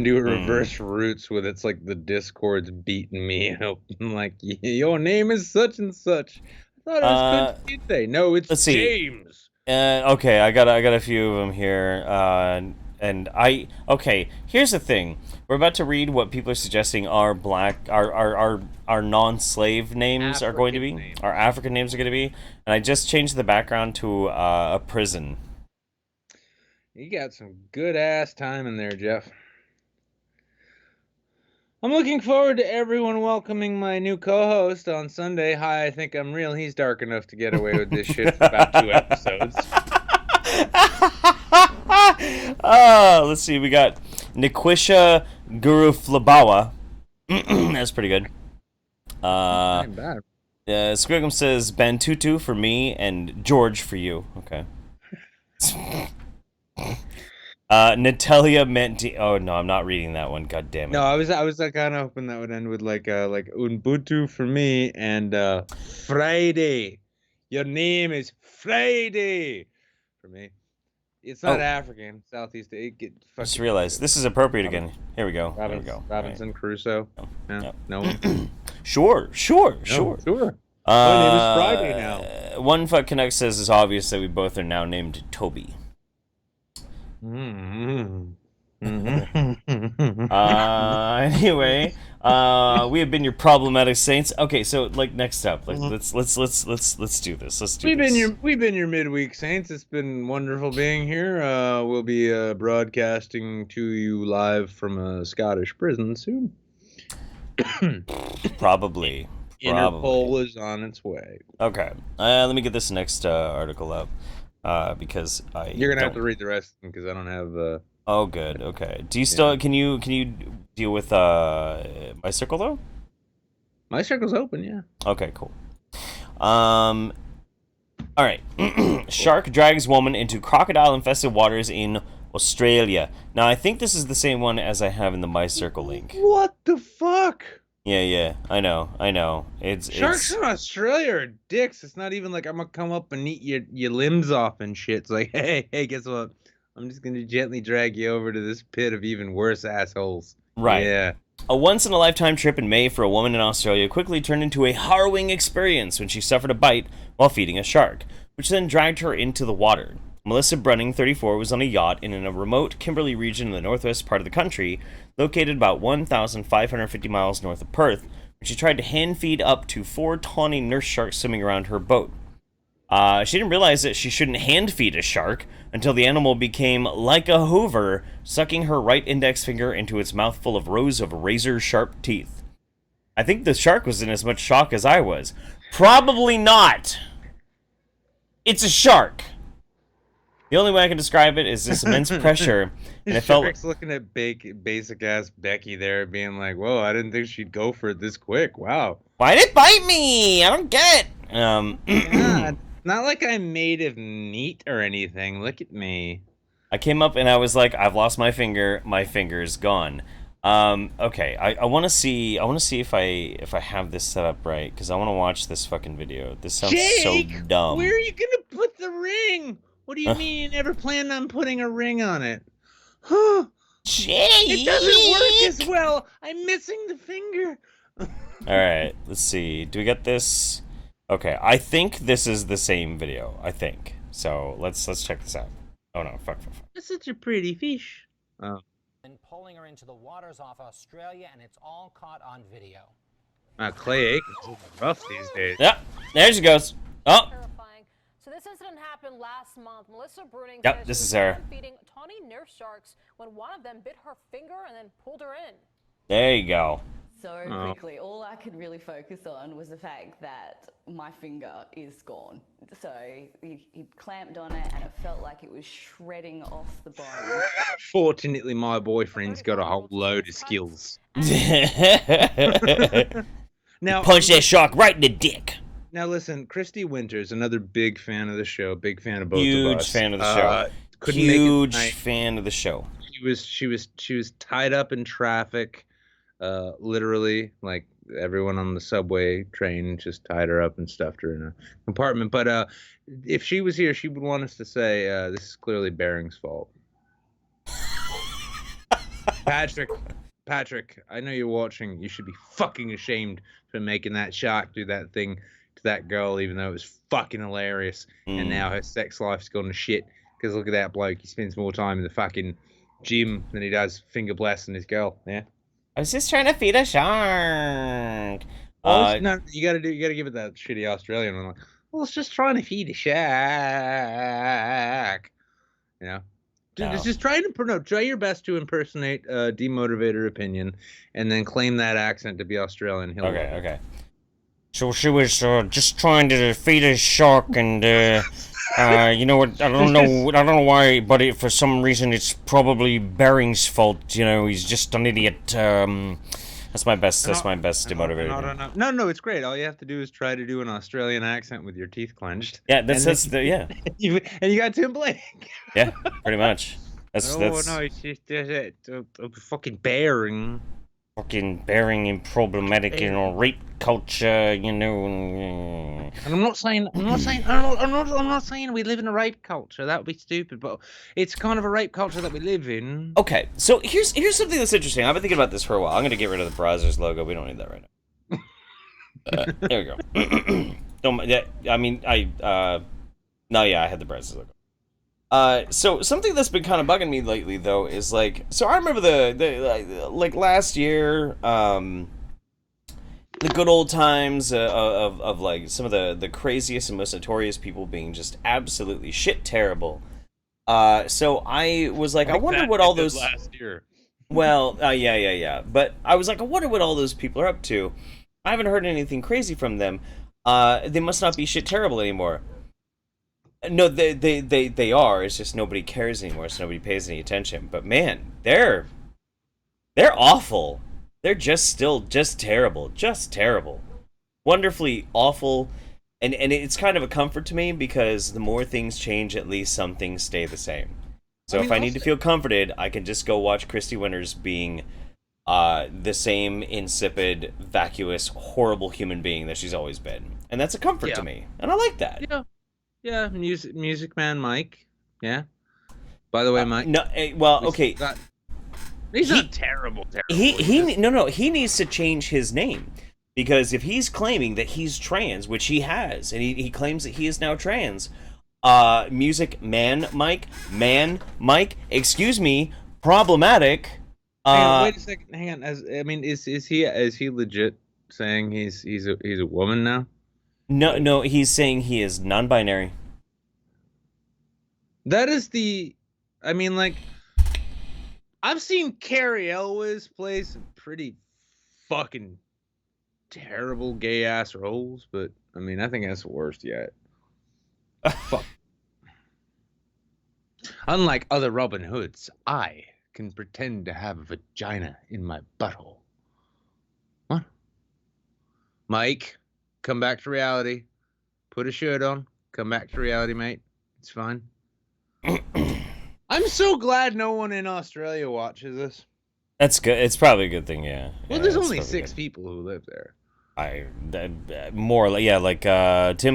do reverse roots with it's like the Discord's beating me up. I'm like, your name is such and such. I thought it was Kunte. No, it's James. Okay, I got a few of them here. Here's the thing. We're about to read what people are suggesting our non-slave names are going to be. Our African names are going to be. And I just changed the background to a prison. You got some good ass time in there, Jeff. I'm looking forward to everyone welcoming my new co-host on Sunday. Hi, I think I'm real. He's dark enough to get away with this shit for about 2 episodes. Let's see. We got Nikwisha Guruflabawa. That's pretty good. Not bad. Squigum says Bantutu for me and George for you. Okay. Natalia Menti. Oh no, I'm not reading that one. God damn it. No, I was like kind of hoping that would end with like Ubuntu for me and Friday. Your name is Friday for me. It's not African. Southeast Asia. Just realized this is appropriate again. Here we go. Robinson Crusoe. Yeah. No. Sure. Sure. My name is Friday now. One Fuck Connect says it's obvious that we both are now named Toby. Anyway, we have been your problematic saints. Okay, so like next up, like let's do this. We've been your midweek saints. It's been wonderful being here. We'll be broadcasting to you live from a Scottish prison soon. Probably. Interpol is on its way. Okay, let me get this next article up because you're gonna have to read the rest of them because I don't have. Oh, good. Okay. Do you still can you deal with My Circle though? My Circle's open, yeah. Okay, cool. All right. Shark drags woman into crocodile-infested waters in Australia. Now, I think this is the same one as I have in the My Circle link. What the fuck? Yeah. I know. Sharks in Australia are dicks. It's not even like I'm gonna come up and eat your limbs off and shit. It's like, hey, guess what? I'm just going to gently drag you over to this pit of even worse assholes. Right. Yeah. A once-in-a-lifetime trip in May for a woman in Australia quickly turned into a harrowing experience when she suffered a bite while feeding a shark, which then dragged her into the water. Melissa Brunning, 34, was on a yacht in a remote Kimberley region in the northwest part of the country, located about 1,550 miles north of Perth, when she tried to hand-feed up to 4 tawny nurse sharks swimming around her boat. She didn't realize that she shouldn't hand-feed a shark until the animal became like a hoover, sucking her right index finger into its mouthful of rows of razor-sharp teeth. I think the shark was in as much shock as I was. Probably not. It's a shark. The only way I can describe it is this immense pressure, and it felt like looking at basic-ass Becky there, being like, "Whoa, I didn't think she'd go for it this quick. Wow. Why did it bite me? I don't get it." Yeah, not like I'm made of meat or anything. Look at me. I came up and I was like, I've lost my finger. My finger's gone. Okay. I want to see if I have this set up right because I want to watch this fucking video. This sounds so dumb. Where are you gonna put the ring? What do you mean you never planned on putting a ring on it? Huh? Jake! It doesn't work as well. I'm missing the finger. All right. Let's see. Do we get this? Okay, I think this is the same video. I think so. Let's check this out. Oh no, fuck. That's such a pretty fish. And pulling her into the waters off Australia, and it's all caught on video. Clay Aiken's rough these days. Yep, there she goes. Oh. Terrifying. So this incident happened last month. Melissa Bruning says this is her feeding tawny nurse sharks when one of them bit her finger and then pulled her in. There you go. So quickly, all I could really focus on was the fact that my finger is gone. So he clamped on it and it felt like it was shredding off the bone. Fortunately, my boyfriend's got a whole load of skills. Now punch that shark right in the dick. Now listen, Christy Winters, another big fan of the show, big fan of both of us. Huge fan of the show. Huge fan of the show. She was tied up in traffic. Literally, like everyone on the subway train just tied her up and stuffed her in a compartment. But if she was here, she would want us to say this is clearly Bering's fault. Patrick, I know you're watching. You should be fucking ashamed for making that shark do that thing to that girl, even though it was fucking hilarious. And now her sex life's gone to shit because look at that bloke. He spends more time in the fucking gym than he does finger blasting his girl. Yeah. I was just trying to feed a shark. No, you gotta give it that shitty Australian one. Like, I was just trying to feed a shark. You know, just try your best to impersonate demotivator opinion, and then claim that accent to be Australian. Okay. So she was just trying to feed a shark, and you know what? I don't know why, but for some reason it's probably Bering's fault. You know, he's just an idiot. That's my best demotivator. No, it's great. All you have to do is try to do an Australian accent with your teeth clenched. Yeah, yeah. And you got Tim Blake. Yeah, pretty much. That's no, it's just a fucking Bering. fucking bearing and problematic, rape culture, And I'm not saying we live in a rape culture. That would be stupid, but it's kind of a rape culture that we live in. Okay, so here's something that's interesting. I've been thinking about this for a while. I'm gonna get rid of the Brazzers logo. We don't need that right now. There we go. Don't. Yeah, I mean, no, yeah, I had the Brazzers logo. So something that's been kind of bugging me lately, though, is like, so I remember like last year, the good old times of like some of the craziest and most notorious people being just absolutely shit terrible. So I was like, I wonder what all those last year. Well, yeah. But I was like, I wonder what all those people are up to. I haven't heard anything crazy from them. They must not be shit terrible anymore. No, they are. It's just nobody cares anymore, so nobody pays any attention. But man, they're awful. They're just terrible. Just terrible. Wonderfully awful. And it's kind of a comfort to me because the more things change, at least some things stay the same. So if I need to feel comforted, I can just go watch Christy Winters being the same insipid, vacuous, horrible human being that she's always been. And that's a comfort to me. And I like that. Yeah, music man Mike. Yeah. By the way, Mike. No, well, okay. He's not terrible. He needs to change his name. Because if he's claiming that he's trans, which he has, and he claims that he is now trans, music man Mike, excuse me, problematic. Hang on, wait a second. Hang on. Is he legit saying he's a woman now? No, he's saying he is non-binary. That is like, I've seen Carrie Elwes play some pretty fucking terrible gay-ass roles, but, I mean, I think that's the worst yet. Fuck. Unlike other Robin Hoods, I can pretend to have a vagina in my butthole. What? Mike, come back to reality. Put a shirt on. Come back to reality, mate. It's fine. I'm so glad no one in Australia watches this. That's good. It's probably a good thing, yeah. Well, there's only 6 people who live there. Tim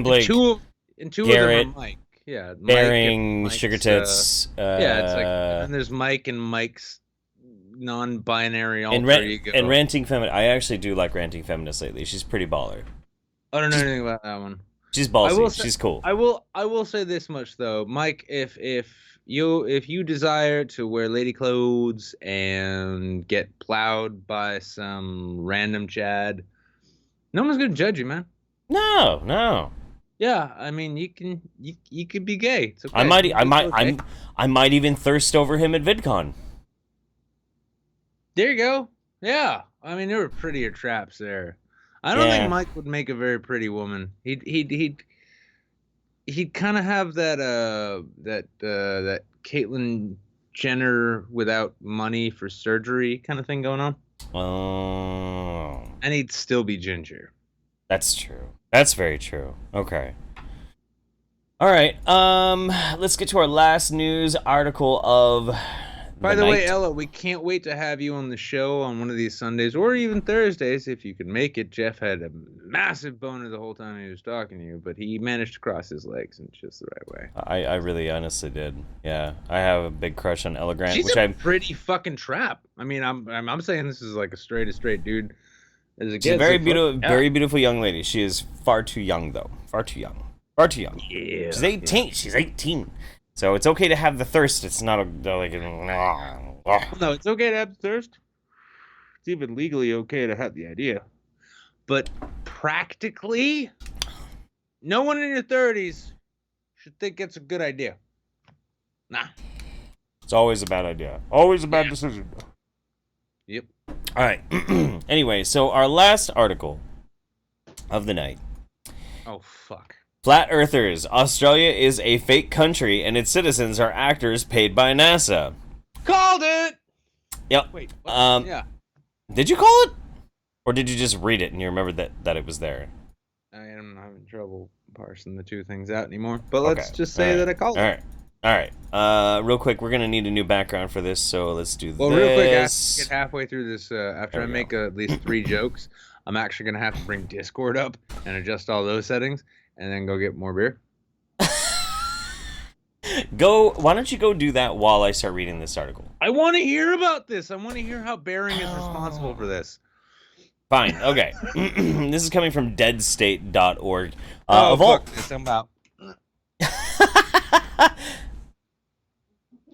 Blake, two Garrett, of them are Mike. Yeah, Mike Bearing, Sugar Tits. It's like, and there's Mike and Mike's non-binary alter ego. And Ranting Feminist. I actually do like Ranting Feminist lately. She's pretty baller. I don't know anything about that one. She's ballsy. She's cool. I will say this much though, Mike. If you desire to wear lady clothes and get plowed by some random Chad, no one's gonna judge you, man. No. Yeah, I mean you could be gay. It's okay. I might even thirst over him at VidCon. There you go. Yeah, I mean there were prettier traps there. I don't think Mike would make a very pretty woman. He'd kind of have that Caitlyn Jenner without money for surgery kind of thing going on. Oh. And he'd still be ginger. That's true. That's very true. Okay. All right. Let's get to our last news article of By the way, Ella, we can't wait to have you on the show on one of these Sundays or even Thursdays if you can make it. Jeff had a massive boner the whole time he was talking to you, but he managed to cross his legs in just the right way. I really honestly did. Yeah, I have a big crush on Ella Grant. She's a pretty fucking trap. I mean, I'm saying this is like a straight dude. She's a very beautiful young lady. She is far too young though. Far too young. Yeah. She's 18. Yeah. She's 18. So it's okay to have the thirst. It's not like... No, it's okay to have the thirst. It's even legally okay to have the idea. But practically, no one in your 30s should think it's a good idea. Nah. It's always a bad idea. Always a bad decision. Yep. All right. Anyway, so our last article of the night. Oh, fuck. Flat Earthers. Australia is a fake country, and its citizens are actors paid by NASA. Called it! Yep. Wait. What? Yeah. Did you call it? Or did you just read it and you remembered that it was there? I am having trouble parsing the two things out anymore. But let's just say that I called it. All right. Real quick, we're gonna need a new background for this, so let's do this. Well, real quick, after I get halfway through this, after I make go. at least 3 jokes, I'm actually gonna have to bring Discord up and adjust all those settings, and then go get more beer. Why don't you go do that while I start reading this article? I want to hear about this. I want to hear how Bering is responsible for this. Fine. Okay. This is coming from deadstate.org. Fuck this. I'm out.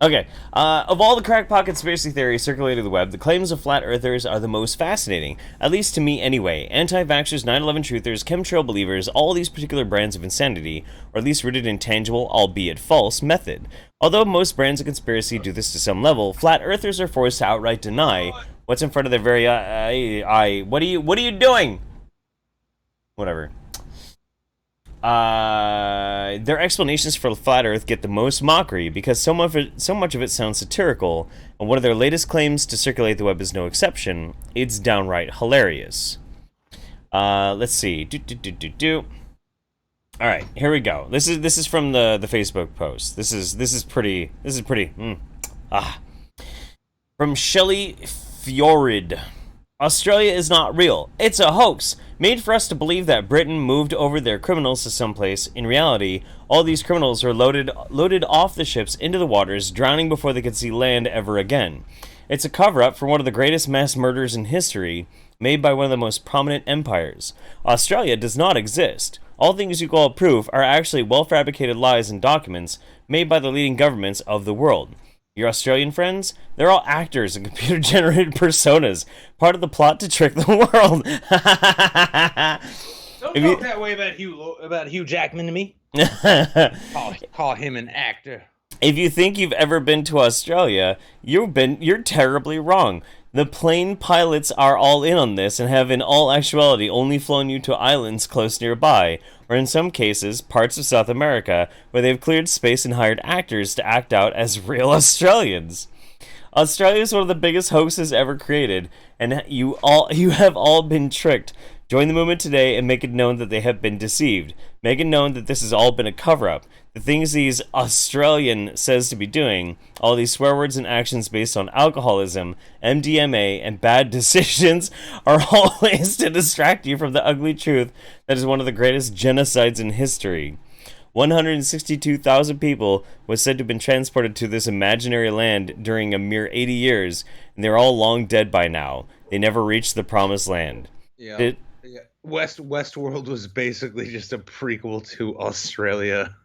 Okay. Of all the crackpot conspiracy theories circulating the web, the claims of flat earthers are the most fascinating. At least to me anyway. Anti-vaxxers, 9/11 truthers, chemtrail believers, all these particular brands of insanity, or at least rooted in tangible, albeit false, method. Although most brands of conspiracy do this to some level, flat earthers are forced to outright deny what's in front of their very eye. What are you doing? Whatever. Their explanations for flat Earth get the most mockery because so much of it sounds satirical, and one of their latest claims to circulate the web is no exception. It's downright hilarious. Let's see. All right, here we go. This is from the Facebook post. This is pretty. From Shelley Fiorid. Australia is not real. It's a hoax, made for us to believe that Britain moved over their criminals to someplace. In reality, all these criminals are loaded off the ships into the waters, drowning before they could see land ever again. It's a cover-up for one of the greatest mass murders in history, made by one of the most prominent empires. Australia does not exist. All things you call proof are actually well-fabricated lies and documents made by the leading governments of the world. Your Australian friends? They're all actors and computer-generated personas, part of the plot to trick the world. Don't talk that way about Hugh Jackman to me. Call him an actor. If you think you've ever been to Australia, you're terribly wrong. The plane pilots are all in on this and have in all actuality only flown you to islands close nearby, or in some cases, parts of South America, where they've cleared space and hired actors to act out as real Australians. Australia is one of the biggest hoaxes ever created, and you have all been tricked. Join the movement today and make it known that they have been deceived. Make it known that this has all been a cover-up. The things these Australian says to be doing, all these swear words and actions based on alcoholism, MDMA, and bad decisions are all ways to distract you from the ugly truth that is one of the greatest genocides in history. 162,000 people was said to have been transported to this imaginary land during a mere 80 years, and they're all long dead by now. They never reached the promised land. Yeah. Westworld was basically just a prequel to Australia.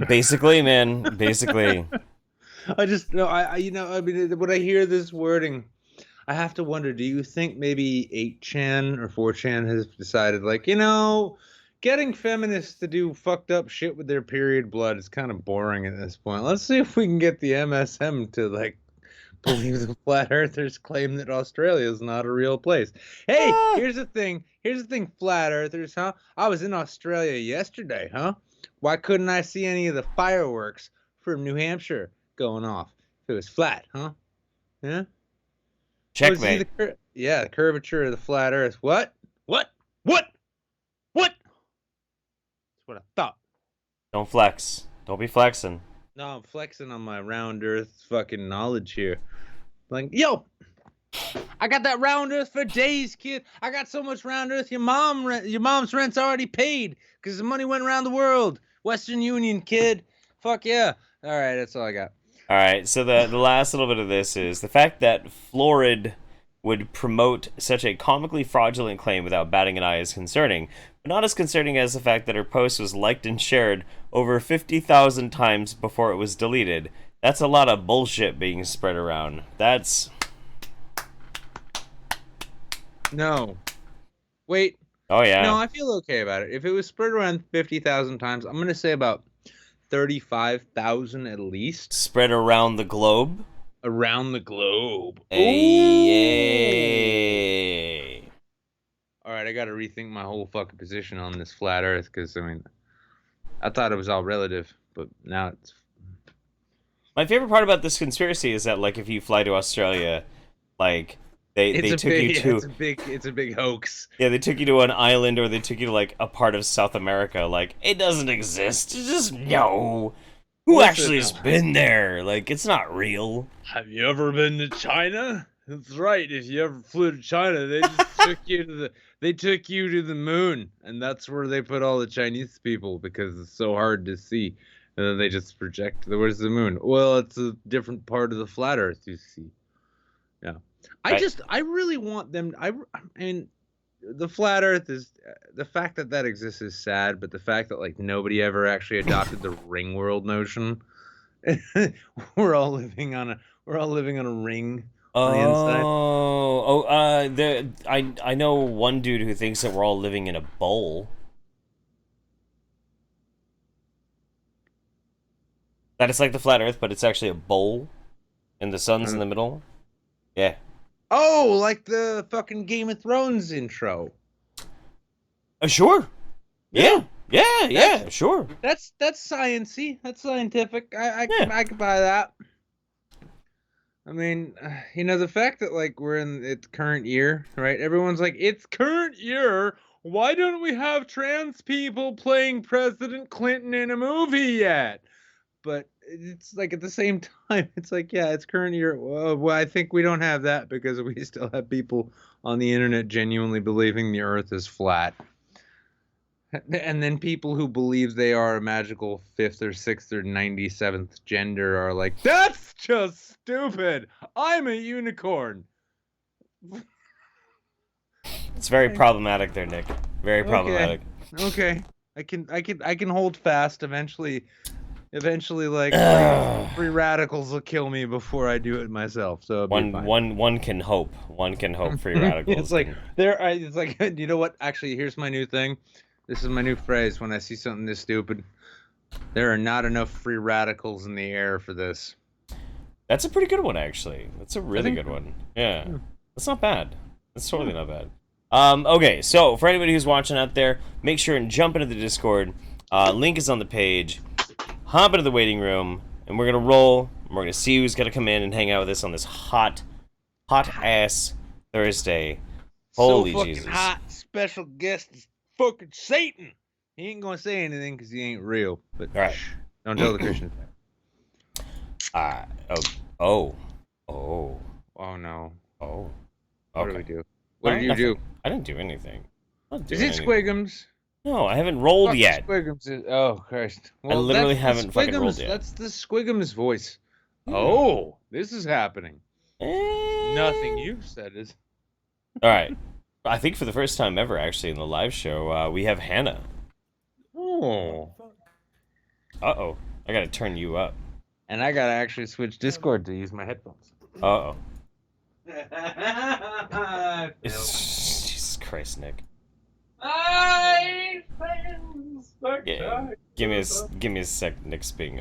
Basically, man. Basically. I mean, when I hear this wording, I have to wonder, do you think maybe 8chan or 4chan has decided, like, getting feminists to do fucked up shit with their period blood is kind of boring at this point. Let's see if we can get the MSM to, like, believe the flat earthers claim that Australia is not a real place. Hey, here's the thing, flat earthers, huh? I was in Australia yesterday, huh? Why couldn't I see any of the fireworks from New Hampshire going off if it was flat, huh? Yeah? Checkmate. The curvature of the flat earth. What? That's what I thought. Don't flex. Don't be flexing. No, I'm flexing on my round earth fucking knowledge here. Like, yo, I got that round earth for days, kid. I got so much round earth, your mom's rent's already paid because the money went around the world. Western Union, kid. Fuck yeah. All right, that's all I got. All right, so the last little bit of this is the fact that Florid would promote such a comically fraudulent claim without batting an eye is concerning, but not as concerning as the fact that her post was liked and shared over 50,000 times before it was deleted. That's a lot of bullshit being spread around. That's... No. Wait. Oh, yeah. No, I feel okay about it. If it was spread around 50,000 times, I'm going to say about 35,000 at least. Spread around the globe? Around the globe. Hey. All right, I got to rethink my whole fucking position on this flat earth because, I mean, I thought it was all relative, but now it's... My favorite part about this conspiracy is that, like, if you fly to Australia, like... They took you to... It's a big hoax. Yeah, they took you to an island or they took you to, like, a part of South America. Like, it doesn't exist. Just no. Who actually has been there? Like, it's not real. Have you ever been to China? That's right. If you ever flew to China, they just took you to the moon, and that's where they put all the Chinese people because it's so hard to see. And then they just project where's the moon? Well, it's a different part of the flat Earth, you see. Yeah. I really want them. I mean, the flat Earth is the fact that exists is sad, but the fact that like nobody ever actually adopted the ring world notion. we're all living on a ring on the inside. I know one dude who thinks that we're all living in a bowl. That it's like the flat Earth, but it's actually a bowl, and the sun's in the middle. Yeah. Oh, like the fucking Game of Thrones intro. Sure. Yeah, sure. That's sciencey. That's scientific. I could buy that. I mean, the fact that like we're in its current year, right? Everyone's like, it's current year. Why don't we have trans people playing President Clinton in a movie yet? But it's like at the same time, it's like, yeah, it's current year. Well, I think we don't have that because we still have people on the internet genuinely believing the Earth is flat. And then people who believe they are a magical 5th or 6th or 97th gender are like, that's just stupid. I'm a unicorn. It's very problematic there, Nick. Very problematic. Okay. I can hold fast. Eventually, like free radicals will kill me before I do it myself. So one can hope. One can hope free radicals. It's like it's like, you know what? Actually, here's my new thing. This is my new phrase when I see something this stupid. There are not enough free radicals in the air for this. That's a pretty good one, actually. That's a really good one. Yeah. That's not bad. That's totally not bad. Okay, so for anybody who's watching out there, make sure and jump into the Discord. Link is on the page. Hop into the waiting room, and we're going to roll. And we're going to see who's going to come in and hang out with us on this hot-ass Thursday. Holy so fucking Jesus. Hot special guest is fucking Satan. He ain't gonna say anything because he ain't real. But all right, don't tell the Christians that. Oh no. Oh. What do we do? What did you do? I didn't do anything. Is it Squigums? No, I haven't rolled yet. Squigums is, oh Christ! Well, I literally haven't fucking rolled yet. That's the Squigums voice. Oh, this is happening. Nothing you've said is. All right. I think for the first time ever, actually, in the live show, we have Hannah. Oh. Uh-oh. I gotta turn you up. And I gotta actually switch Discord to use my headphones. Uh-oh. Jesus Christ, Nick. Yeah. Give me a sec. Nick's being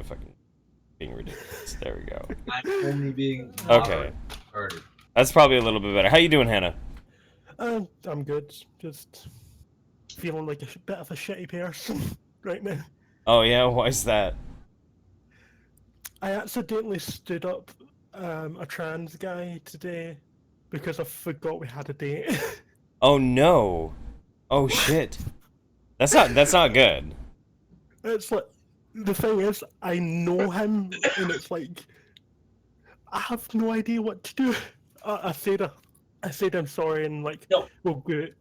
ridiculous. There we go. I'm only being okay. Retarded. That's probably a little bit better. How you doing, Hannah? I'm good. Just feeling like a bit of a shitty person right now. Oh yeah, why is that? I accidentally stood up a trans guy today because I forgot we had a date. Oh no! Oh shit! That's not good. It's like the thing is, I know him, and it's like I have no idea what to do. I said I'm sorry, and like we'll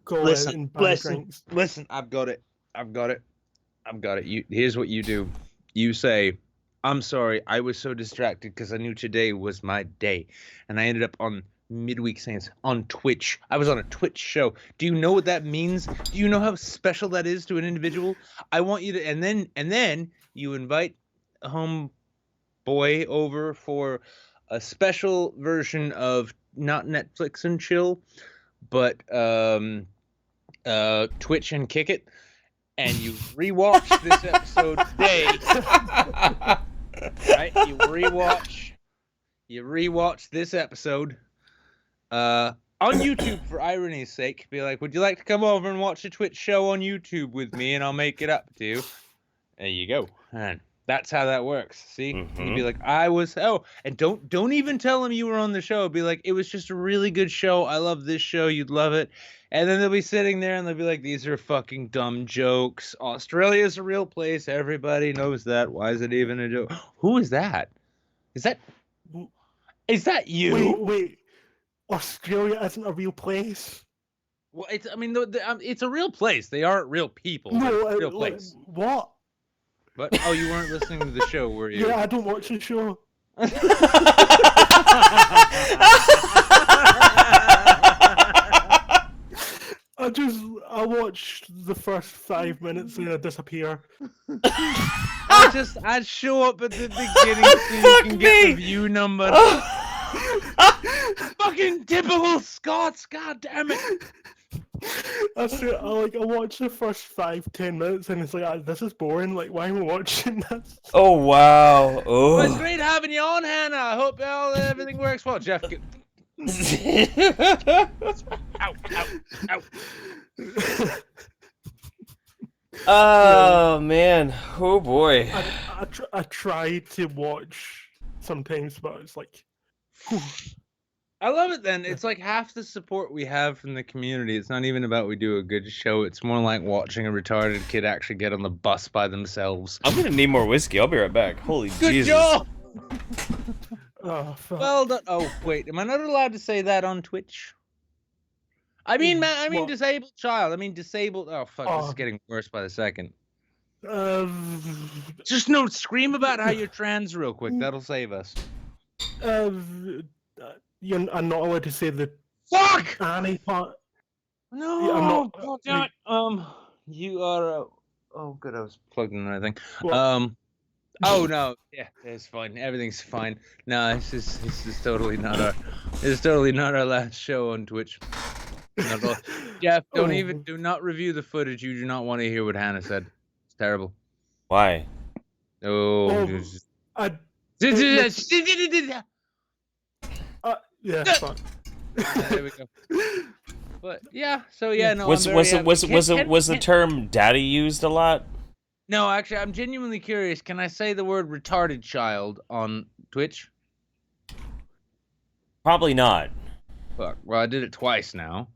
go out and buy drinks. Listen, I've got it. Here's what you do. You say, "I'm sorry, I was so distracted because I knew today was my day, and I ended up on MidWeek Saints on Twitch. I was on a Twitch show. Do you know what that means? Do you know how special that is to an individual? I want you to, and then you invite a homeboy over for a special version of." Not Netflix and chill, but Twitch and kick it, and you rewatch this episode today. Right? You rewatch this episode on YouTube for irony's sake. Be like, would you like to come over and watch a Twitch show on YouTube with me, and I'll make it up to you. There you go. And That's how that works. See, Mm-hmm. and you'd be like, and don't even tell them you were on the show. Be like, it was just a really good show. I love this show. You'd love it. And then they'll be sitting there and they'll be like, these are fucking dumb jokes. Australia is a real place. Everybody knows that. Why is it even a joke? Who is that? Is that you? Wait. Australia isn't a real place. Well, it's a real place. They aren't real people. No, it's a real place. What? But you weren't listening to the show, were you? Yeah, I don't watch the show. I watched the first 5 minutes and I disappear. I'd show up at the beginning so you can get the view number. Fucking typical Scots, god damn it. I watch the first 5-10 minutes and it's like, this is boring. Like, why am I watching this? Oh wow! Oh, well, it's great having you on, Hannah. I hope everything works well, Jeff. Ow! Oh man! Oh boy! I try to watch sometimes, but it's like. Whew. I love it then. It's like half the support we have from the community. It's not even about we do a good show. It's more like watching a retarded kid actually get on the bus by themselves. I'm gonna need more whiskey. I'll be right back. Holy good Jesus. Job! Oh, fuck. Well done. Oh, wait. Am I not allowed to say that on Twitch? I mean, What? disabled child. I mean, disabled. Oh, fuck. This is getting worse by the second. Just scream about how you're trans real quick. That'll save us. I'm not allowed to say the fuck Annie part. No, yeah, I'm not. God damn it. You are. Oh, good. I was plugged in and everything. What? Oh no, yeah, it's fine. Everything's fine. No, this is totally not our last show on Twitch. Not at all. Jeff, do not review the footage. You do not want to hear what Hannah said. It's terrible. Why? Yeah, fuck. There we go. But yeah, so yeah, no. Was the term "daddy" used a lot? No, actually, I'm genuinely curious. Can I say the word "retarded child" on Twitch? Probably not. Fuck. Well, I did it twice now.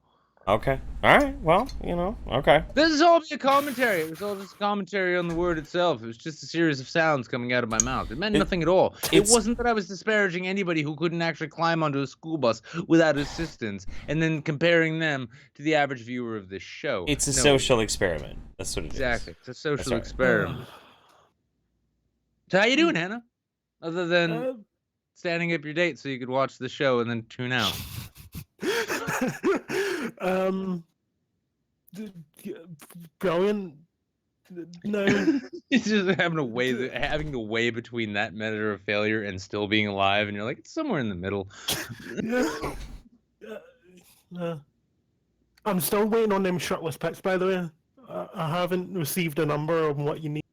Okay. All right. Well, okay. This is all a commentary. It was all just a commentary on the word itself. It was just a series of sounds coming out of my mouth. It meant nothing at all. It wasn't that I was disparaging anybody who couldn't actually climb onto a school bus without assistance and then comparing them to the average viewer of this show. It's a social experiment. That's what it is. Exactly. It's a social experiment. So how you doing, Hannah? Other than standing up your date so you could watch the show and then tune out. Brilliant. No. It's just having to weigh between that measure of failure and still being alive, and you're like, it's somewhere in the middle. I'm still waiting on them shirtless pics, by the way. I haven't received a number on what you need.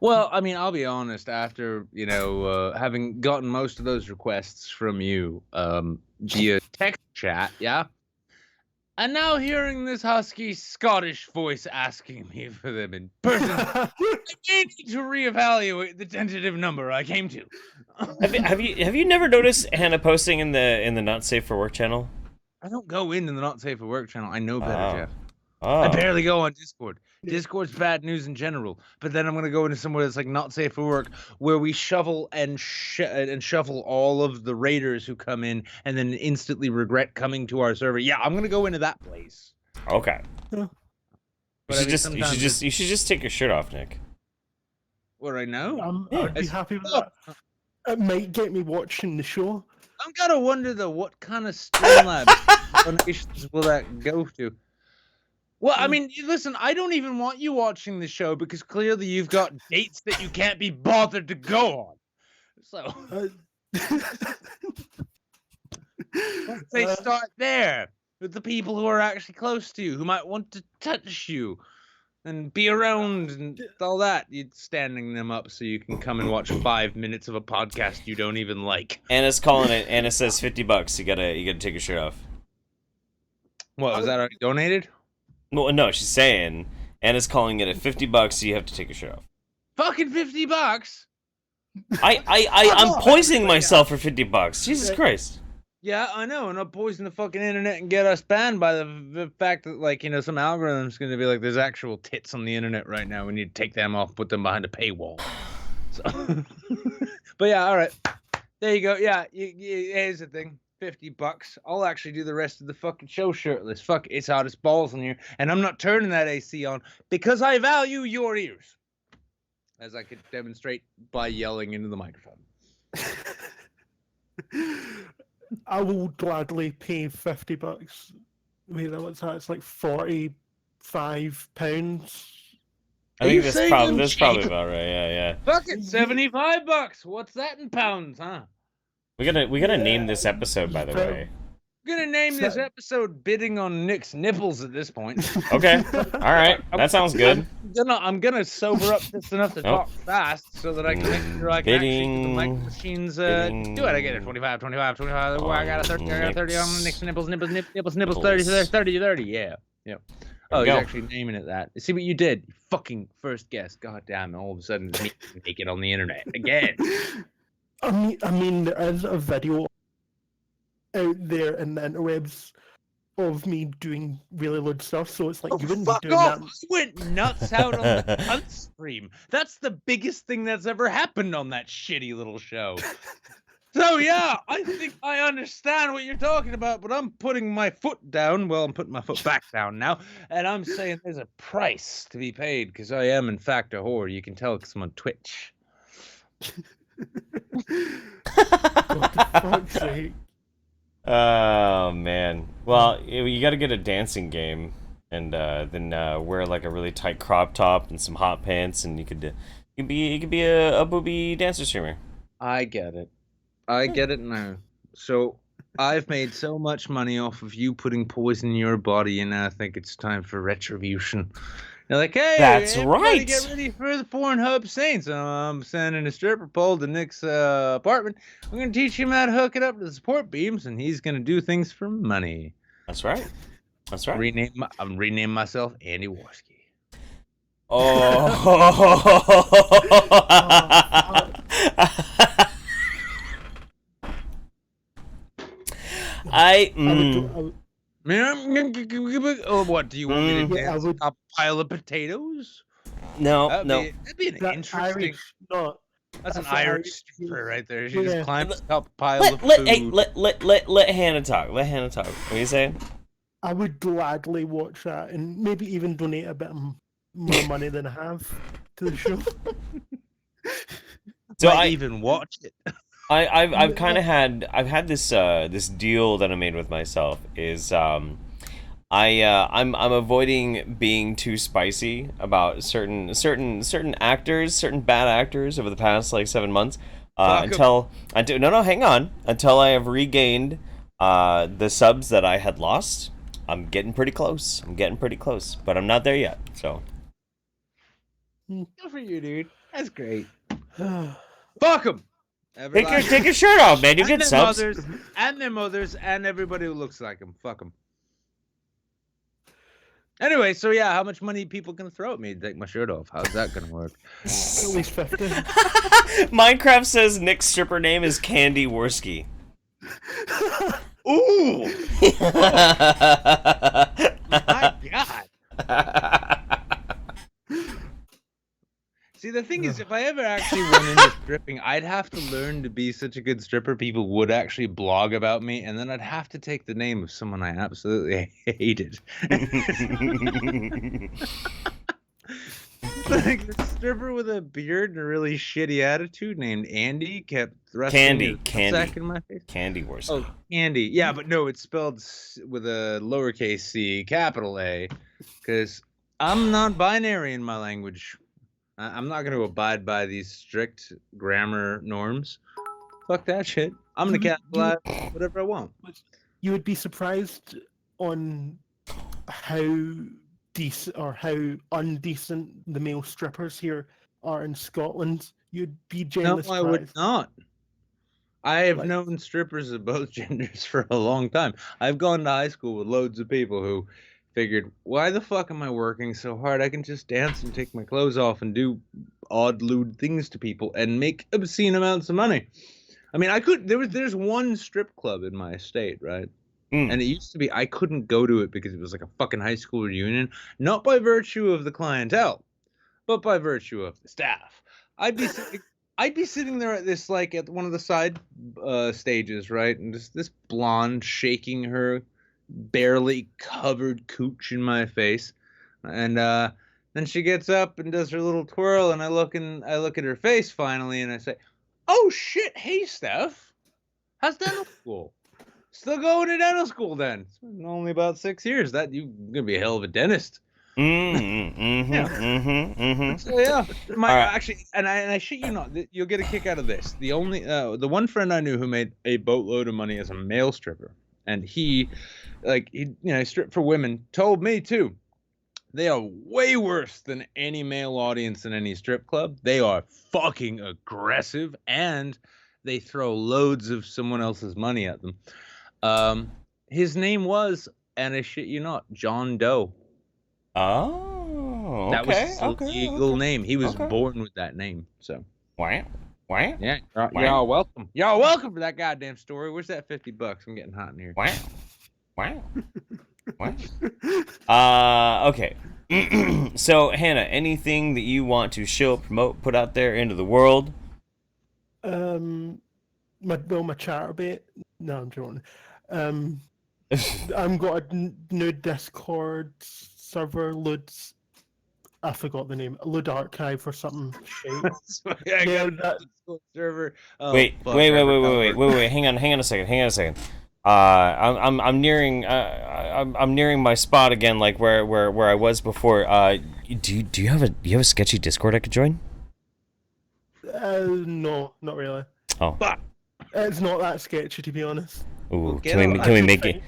Well, I mean, I'll be honest. After having gotten most of those requests from you via text chat, yeah, and now hearing this husky Scottish voice asking me for them in person, I may need to reevaluate the tentative number I came to. Have you never noticed Hannah posting in the Not Safe for Work channel? I don't go into the Not Safe for Work channel. I know better, Jeff. Oh. I barely go on Discord. Discord's bad news in general, but then I'm gonna go into somewhere that's like Not Safe for Work, where we shovel and shuffle all of the raiders who come in, and then instantly regret coming to our server. Yeah, I'm gonna go into that place. Okay. Yeah. You should just take your shirt off, Nick. What, right now? I'd be happy with that. It might get me watching the show. I'm gotta wonder though, what kind of Streamlabs donations will that go to? Well, I mean, listen, I don't even want you watching the show because clearly you've got dates that you can't be bothered to go on. So, they start there with the people who are actually close to you, who might want to touch you and be around and all that. You're standing them up so you can come and watch 5 minutes of a podcast you don't even like. Anna's calling it. Anna says $50. You gotta take your shirt off. What, was that already donated? Well, no, she's saying Anna's calling it at $50. So you have to take your shirt off. Fucking $50. I'm poisoning myself for $50. Jesus Christ. Yeah, I know, and I'll poison the fucking internet and get us banned by the fact that, like, you know, some algorithm's going to be like, there's actual tits on the internet right now. We need to take them off, put them behind a paywall. So, but yeah, all right. There you go. Yeah, here's the thing. $50. I'll actually do the rest of the fucking show shirtless. Fuck, it's hot as balls in here, and I'm not turning that AC on because I value your ears, as I could demonstrate by yelling into the microphone. I will gladly pay $50. Wait, what's that? It's like £45. I think that's probably about right. Yeah. Fucking $75. What's that in pounds, huh? We gotta name this episode, by the way. I'm gonna name this episode "Bidding on Nick's Nipples" at this point. Okay, all right, that sounds good. I'm gonna sober up just enough to talk fast so that I can make sure I can actually do the mic machines. Do it. I get it. 25. I got a 30 on Nick's nipples. 30. Yeah. Oh, you're actually naming it that. See what you did? You fucking first guess. God damn! All of a sudden, it's me naked on the internet again. I mean, there is a video out there in the interwebs of me doing really loud stuff, so it's like you wouldn't be doing that. I went nuts out on the cunt stream. That's the biggest thing that's ever happened on that shitty little show. So yeah, I think I understand what you're talking about, but I'm putting my foot down. Well, I'm putting my foot back down now, and I'm saying there's a price to be paid because I am in fact a whore. You can tell because I'm on Twitch. Oh man. Well, you got to get a dancing game, and then wear like a really tight crop top and some hot pants, and you could be a booby dancer streamer. I get it now. So I've made so much money off of you putting poison in your body, and now I think it's time for retribution. They're like, hey, that's right. Get ready for the Pornhub Saints. I'm sending a stripper pole to Nick's apartment. I'm going to teach him how to hook it up to the support beams, and he's going to do things for money. That's right. That's right. I'm renaming myself Andy Warski. Oh. What do you want me to dance a pile of potatoes? No, that'd be an interesting. That's an Irish stripper right there. She just climbs up a pile of food. Hey, let Hannah talk. Let Hannah talk. What are you saying? I would gladly watch that and maybe even donate a bit more money than I have to the show. So I even watch it. I've had this deal that I made with myself is I'm avoiding being too spicy about certain actors, certain bad actors over the past like 7 months until hang on, until I have regained the subs that I had lost. I'm getting pretty close, but I'm not there yet. So good for you, dude. That's great. Fuck 'em. Take your shirt off, man. You get subs. And their mothers and everybody who looks like them. Fuck them. Anyway, so yeah, how much money people can throw at me to take my shirt off? How's that gonna work? At least 50. Minecraft says Nick's stripper name is Candy Worski. Ooh! My God. See, the thing is, if I ever actually went into stripping, I'd have to learn to be such a good stripper. People would actually blog about me, and then I'd have to take the name of someone I absolutely hated. Like a stripper with a beard and a really shitty attitude named Andy kept thrusting his sack in my face. Candy Wars. Oh, Candy. Yeah, but no, it's spelled with a lowercase c, capital A, because I'm non-binary in my language. I'm not going to abide by these strict grammar norms. Fuck that shit. I'm going to capitalize whatever I want. You would be surprised on how decent or how undecent the male strippers here are in Scotland. You'd be genuinely surprised. No, I would not. I have known strippers of both genders for a long time. I've gone to high school with loads of people who figured, why the fuck am I working so hard? I can just dance and take my clothes off and do odd, lewd things to people and make obscene amounts of money. I mean, there's one strip club in my state, right? And it used to be, I couldn't go to it because it was like a fucking high school reunion, not by virtue of the clientele, but by virtue of the staff. I'd be sitting there at this, like, at one of the side stages, right? And just this blonde shaking her barely covered cooch in my face. And then she gets up and does her little twirl, and I look at her face finally, and I say, "Oh shit, hey Steph, how's dental school? Still going to dental school then? It's been only about 6 years. That you're gonna be a hell of a dentist." So yeah, actually, and I shit you not, you'll get a kick out of this. The one friend I knew who made a boatload of money as a male stripper, and he stripped for women, told me too, they are way worse than any male audience in any strip club. They are fucking aggressive, and they throw loads of someone else's money at them. His name was, and I shit you not, John Doe. Oh, okay. That was his legal name. He was born with that name. So. Wow. Yeah. Y'all welcome. Y'all welcome for that goddamn story. Where's that $50? I'm getting hot in here. Wow. Okay. So, Hannah, anything that you want to show, promote, put out there into the world? My charter bait. No, I'm joking. I've got a new Discord server, Lud's. I forgot the name. Lud Archive or something. Server. Oh, wait. Hang on a second. I'm nearing my spot again, like where I was before. Do you have a sketchy Discord I could join? No, not really. Oh. It's not that sketchy, to be honest. Ooh, can we make it?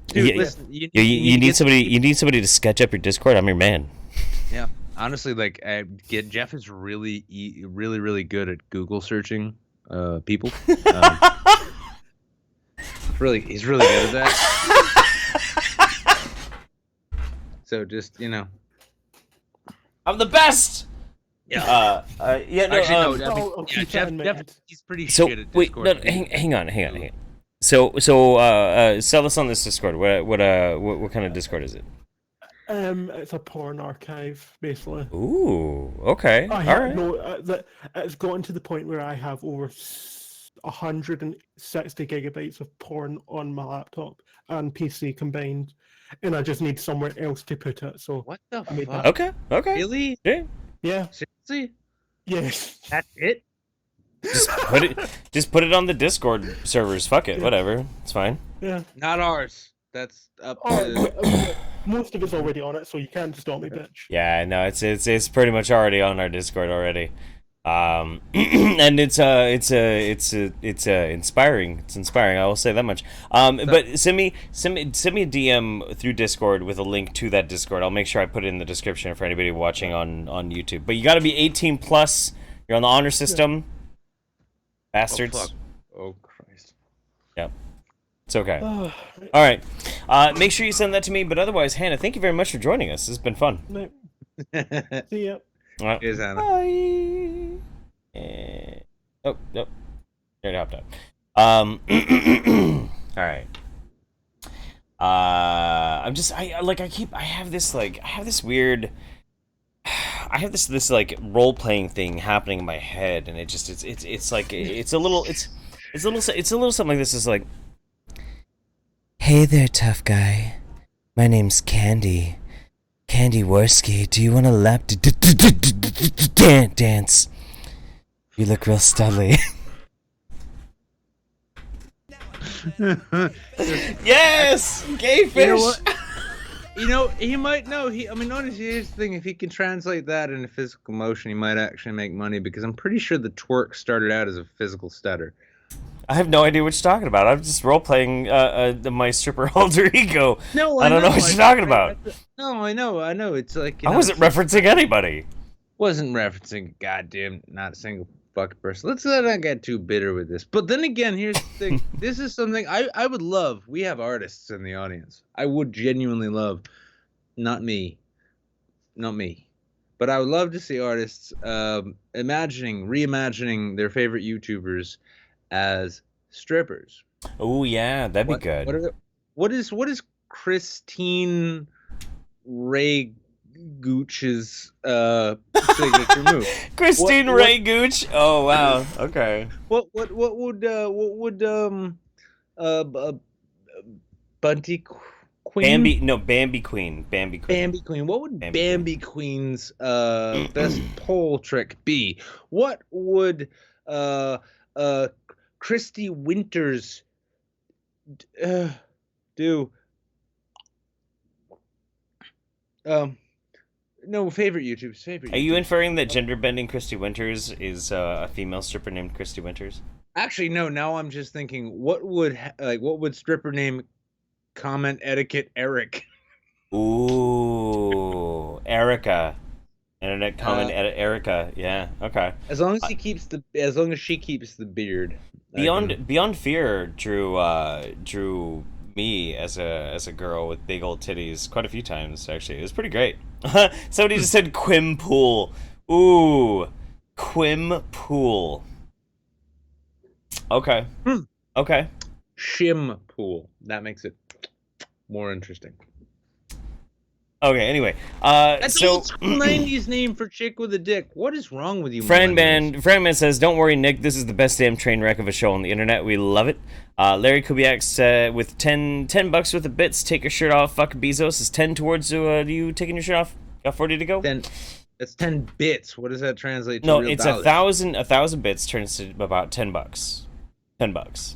Dude, listen, you need somebody to sketch up your Discord. I'm your man. Yeah, honestly, like Jeff is really good at Google searching people. He's really good at that. So just I'm the best. Yeah. Jeff, he's pretty shit at Discord. Wait, no, hang on. So sell us on this Discord. What kind of Discord is it? It's a porn archive, basically. Ooh, okay. All right. It's gotten to the point where I have over 160 gigabytes of porn on my laptop and PC combined, and I just need somewhere else to put it. So what the fuck? Okay. Really? Yeah. Seriously? Yes. That's it? Just put it on the Discord servers. Fuck it, whatever. It's fine. Yeah. Not ours. That's up to... Most of it's already on it, so you can't stop me, bitch. Yeah, no, it's pretty much already on our Discord already. And it's inspiring. It's inspiring. I will say that much. But send me a DM through Discord with a link to that Discord. I'll make sure I put it in the description for anybody watching on YouTube. But you got to be 18 plus. You're on the honor system. Bastards. Oh Christ. Yep. It's okay. All right. Make sure you send that to me. But otherwise, Hannah, thank you very much for joining us. This has been fun. See ya. All right. Cheers, Hannah. Bye. Oh, nope. Already hopped out. All right. I have this like role playing thing happening in my head, and it's a little something like this. Is like, hey there, tough guy. My name's Candy Worski. Do you want to lap dance? You look real studly. Yes, gay fish. You know what? He might know. Honestly, here's the thing: if he can translate that into physical motion, he might actually make money. Because I'm pretty sure the twerk started out as a physical stutter. I have no idea what you're talking about. I'm just role playing my stripper alter ego. No, I don't know what you're talking about. No, I know. It's like I wasn't referencing anybody. Wasn't referencing goddamn not a single fucking person. Let's not get too bitter with this. But then again, here's the thing. This is something I would love. We have artists in the audience. I would genuinely love not me. But I would love to see artists reimagining their favorite YouTubers as strippers. Oh yeah, that'd be good. What is Christine Ray Gooch's signature move? Christine Ray Gooch. Oh wow. Okay. What would Bunty Queen? Bambi Queen. What would Bambi Queen's best pole trick be? What would Christy Winters do? No, favorite YouTubers. Are you inferring that gender bending Christy Winters is a female stripper named Christy Winters? Actually, no. Now I'm just thinking, what would stripper name comment etiquette Eric? Ooh, Erica. Internet comment Erica. Yeah. Okay. As long as she keeps the beard. Beyond Fear drew me as a girl with big old titties quite a few times, actually. It was pretty great. Somebody just said Quim Pool. Ooh, Quim Pool. Okay. Okay. Shim Pool. That makes it more interesting. Okay, anyway. That's so 90s name for chick with a dick. What is wrong with you? Friendman says, "Don't worry, Nick. This is the best damn train wreck of a show on the internet. We love it." Larry Kubiak with $10 worth of bits. Take your shirt off. Fuck Bezos. Is 10 towards you taking your shirt off? Got 40 to go. That's 10 bits. What does that translate to? No, it's dollars? 1,000 bits turns to about $10. $10.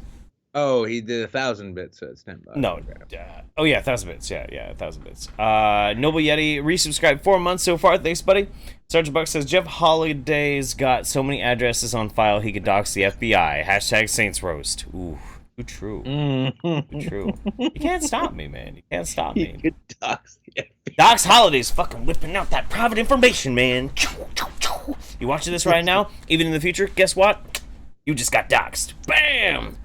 Oh, he did 1,000 bits, so it's $10. No. Okay. Oh yeah, 1,000 bits. Yeah, 1,000 bits. Noble Yeti resubscribed 4 months so far. Thanks, buddy. Sergeant Buck says Jeff Holiday's got so many addresses on file he could dox the FBI. Hashtag Saints Roast. Ooh, too true. Too true. You can't stop me, man. You can't stop me. You could dox the FBI. Dox Holiday's fucking whipping out that private information, man. You watching this right now? Even in the future, guess what? You just got doxed. Bam.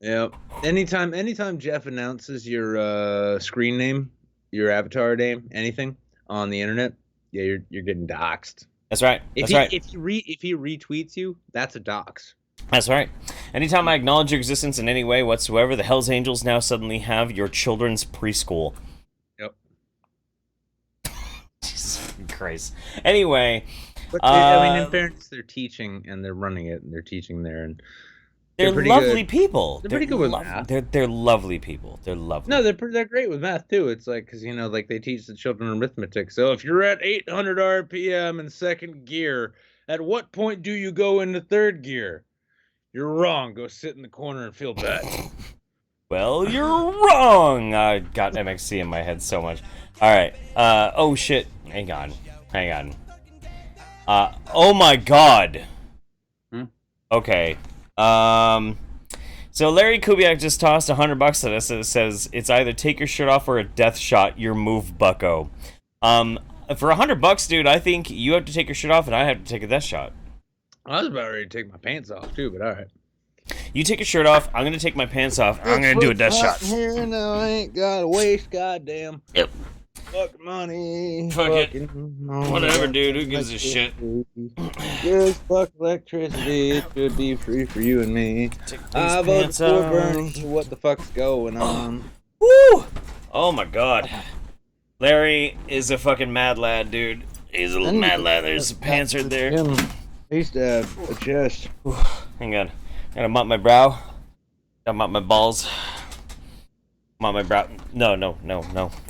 Yep. Anytime Jeff announces your screen name, your avatar name, anything on the internet, yeah, you're getting doxed. That's right. If he retweets you, that's a dox. That's right. Anytime I acknowledge your existence in any way whatsoever, the Hells Angels now suddenly have your children's preschool. Yep. Jesus Christ. Anyway, but I mean, in fairness, they're teaching and they're running it and they're teaching there and. They're lovely people. They're pretty good with math. They're lovely people. They're lovely. No, they're great with math too. It's like because like they teach the children arithmetic. So if you're at 800 RPM in second gear, at what point do you go into third gear? You're wrong. Go sit in the corner and feel bad. Well, you're wrong. I got MXC in my head so much. All right. Oh shit. Hang on. Oh my god. Okay. So Larry Kubiak just tossed $100 at us that says it's either take your shirt off or a death shot. Your move, bucko. For $100, dude, I think you have to take your shirt off and I have to take a death shot. I was about ready to take my pants off too, but all right. You take your shirt off. I'm gonna take my pants off. I'm gonna do a death shot. Here now, I ain't got to waste. Goddamn. Yep. Fuck money. Fuck it. Whatever, dude. Who gives a shit? Just fuck electricity. It should be free for you and me. I voted for Bernie. What the fuck's going on? Woo! Oh my god. Larry is a fucking mad lad, dude. He's a little mad lad. There's some pants right there. He used to have a chest. Hang on. Gotta mop my brow. Gotta mop my balls. Mop my brow. No.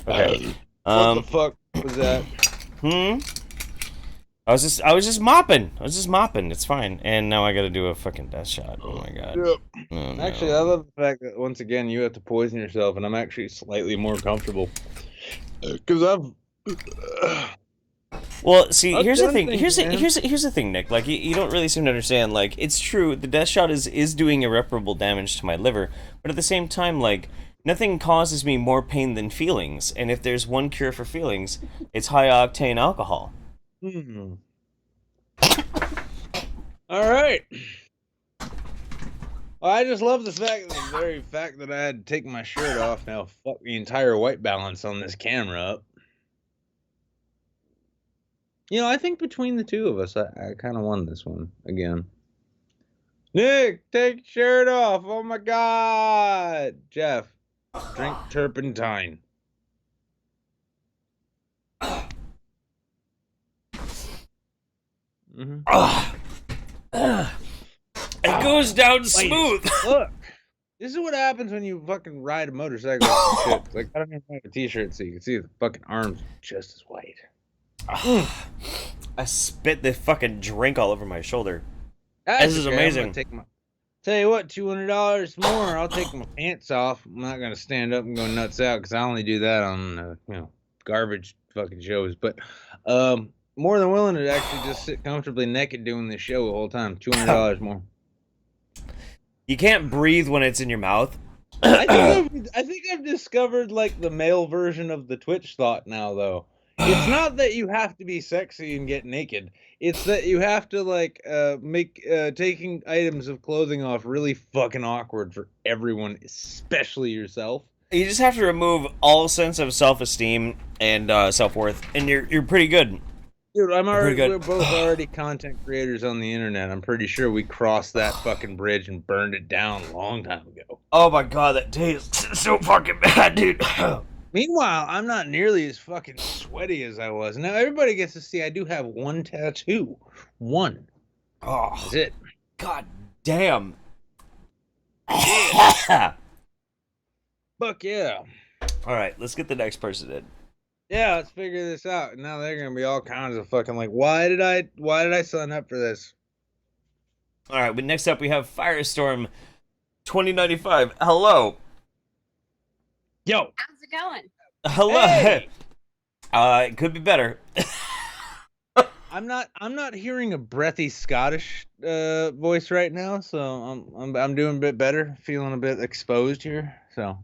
Okay. What the fuck was that? I was just mopping. It's fine. And now I gotta do a fucking death shot. Oh my god. Yep. Oh, no. Actually, I love the fact that once again you have to poison yourself, and I'm actually slightly more comfortable because I've. Well, see, here's the thing. Here's the thing, Nick. Like, you don't really seem to understand. Like, it's true. The death shot is doing irreparable damage to my liver, but at the same time, like, nothing causes me more pain than feelings. And if there's one cure for feelings, it's high octane alcohol. All right. Well, I just love the very fact that I had to take my shirt off now. Fuck the entire white balance on this camera up. You know, I think between the two of us, I kind of won this one again. Nick, take your shirt off. Oh my God. Jeff, drink turpentine. It goes down smooth. Look, this is what happens when you fucking ride a motorcycle. Shit. Like, I don't even have a t-shirt so you can see the fucking arms just as white. I spit the fucking drink all over my shoulder. This is amazing. Tell you what, $200 more. I'll take my pants off. I'm not gonna stand up and go nuts out because I only do that on garbage fucking shows. But more than willing to actually just sit comfortably naked doing this show the whole time. $200 more. You can't breathe when it's in your mouth. I think I've discovered like the male version of the Twitch thought now, though. It's not that you have to be sexy and get naked. It's that you have to like make taking items of clothing off really fucking awkward for everyone, especially yourself. You just have to remove all sense of self-esteem and self-worth, and you're pretty good. Dude, we're both already content creators on the internet. I'm pretty sure we crossed that fucking bridge and burned it down a long time ago. Oh my God, that tastes so fucking bad, dude. Meanwhile, I'm not nearly as fucking sweaty as I was. Now, everybody gets to see I do have one tattoo. One. Oh, that's it. God damn. Fuck yeah. All right, let's get the next person in. Yeah, let's figure this out. Now they're gonna be all kinds of fucking like, why did I sign up for this? All right, next up we have Firestorm 2095. Hello. Yo. How's it going? Hello. Hey. It could be better. I'm not hearing a breathy Scottish voice right now, so I'm doing a bit better, feeling a bit exposed here. So.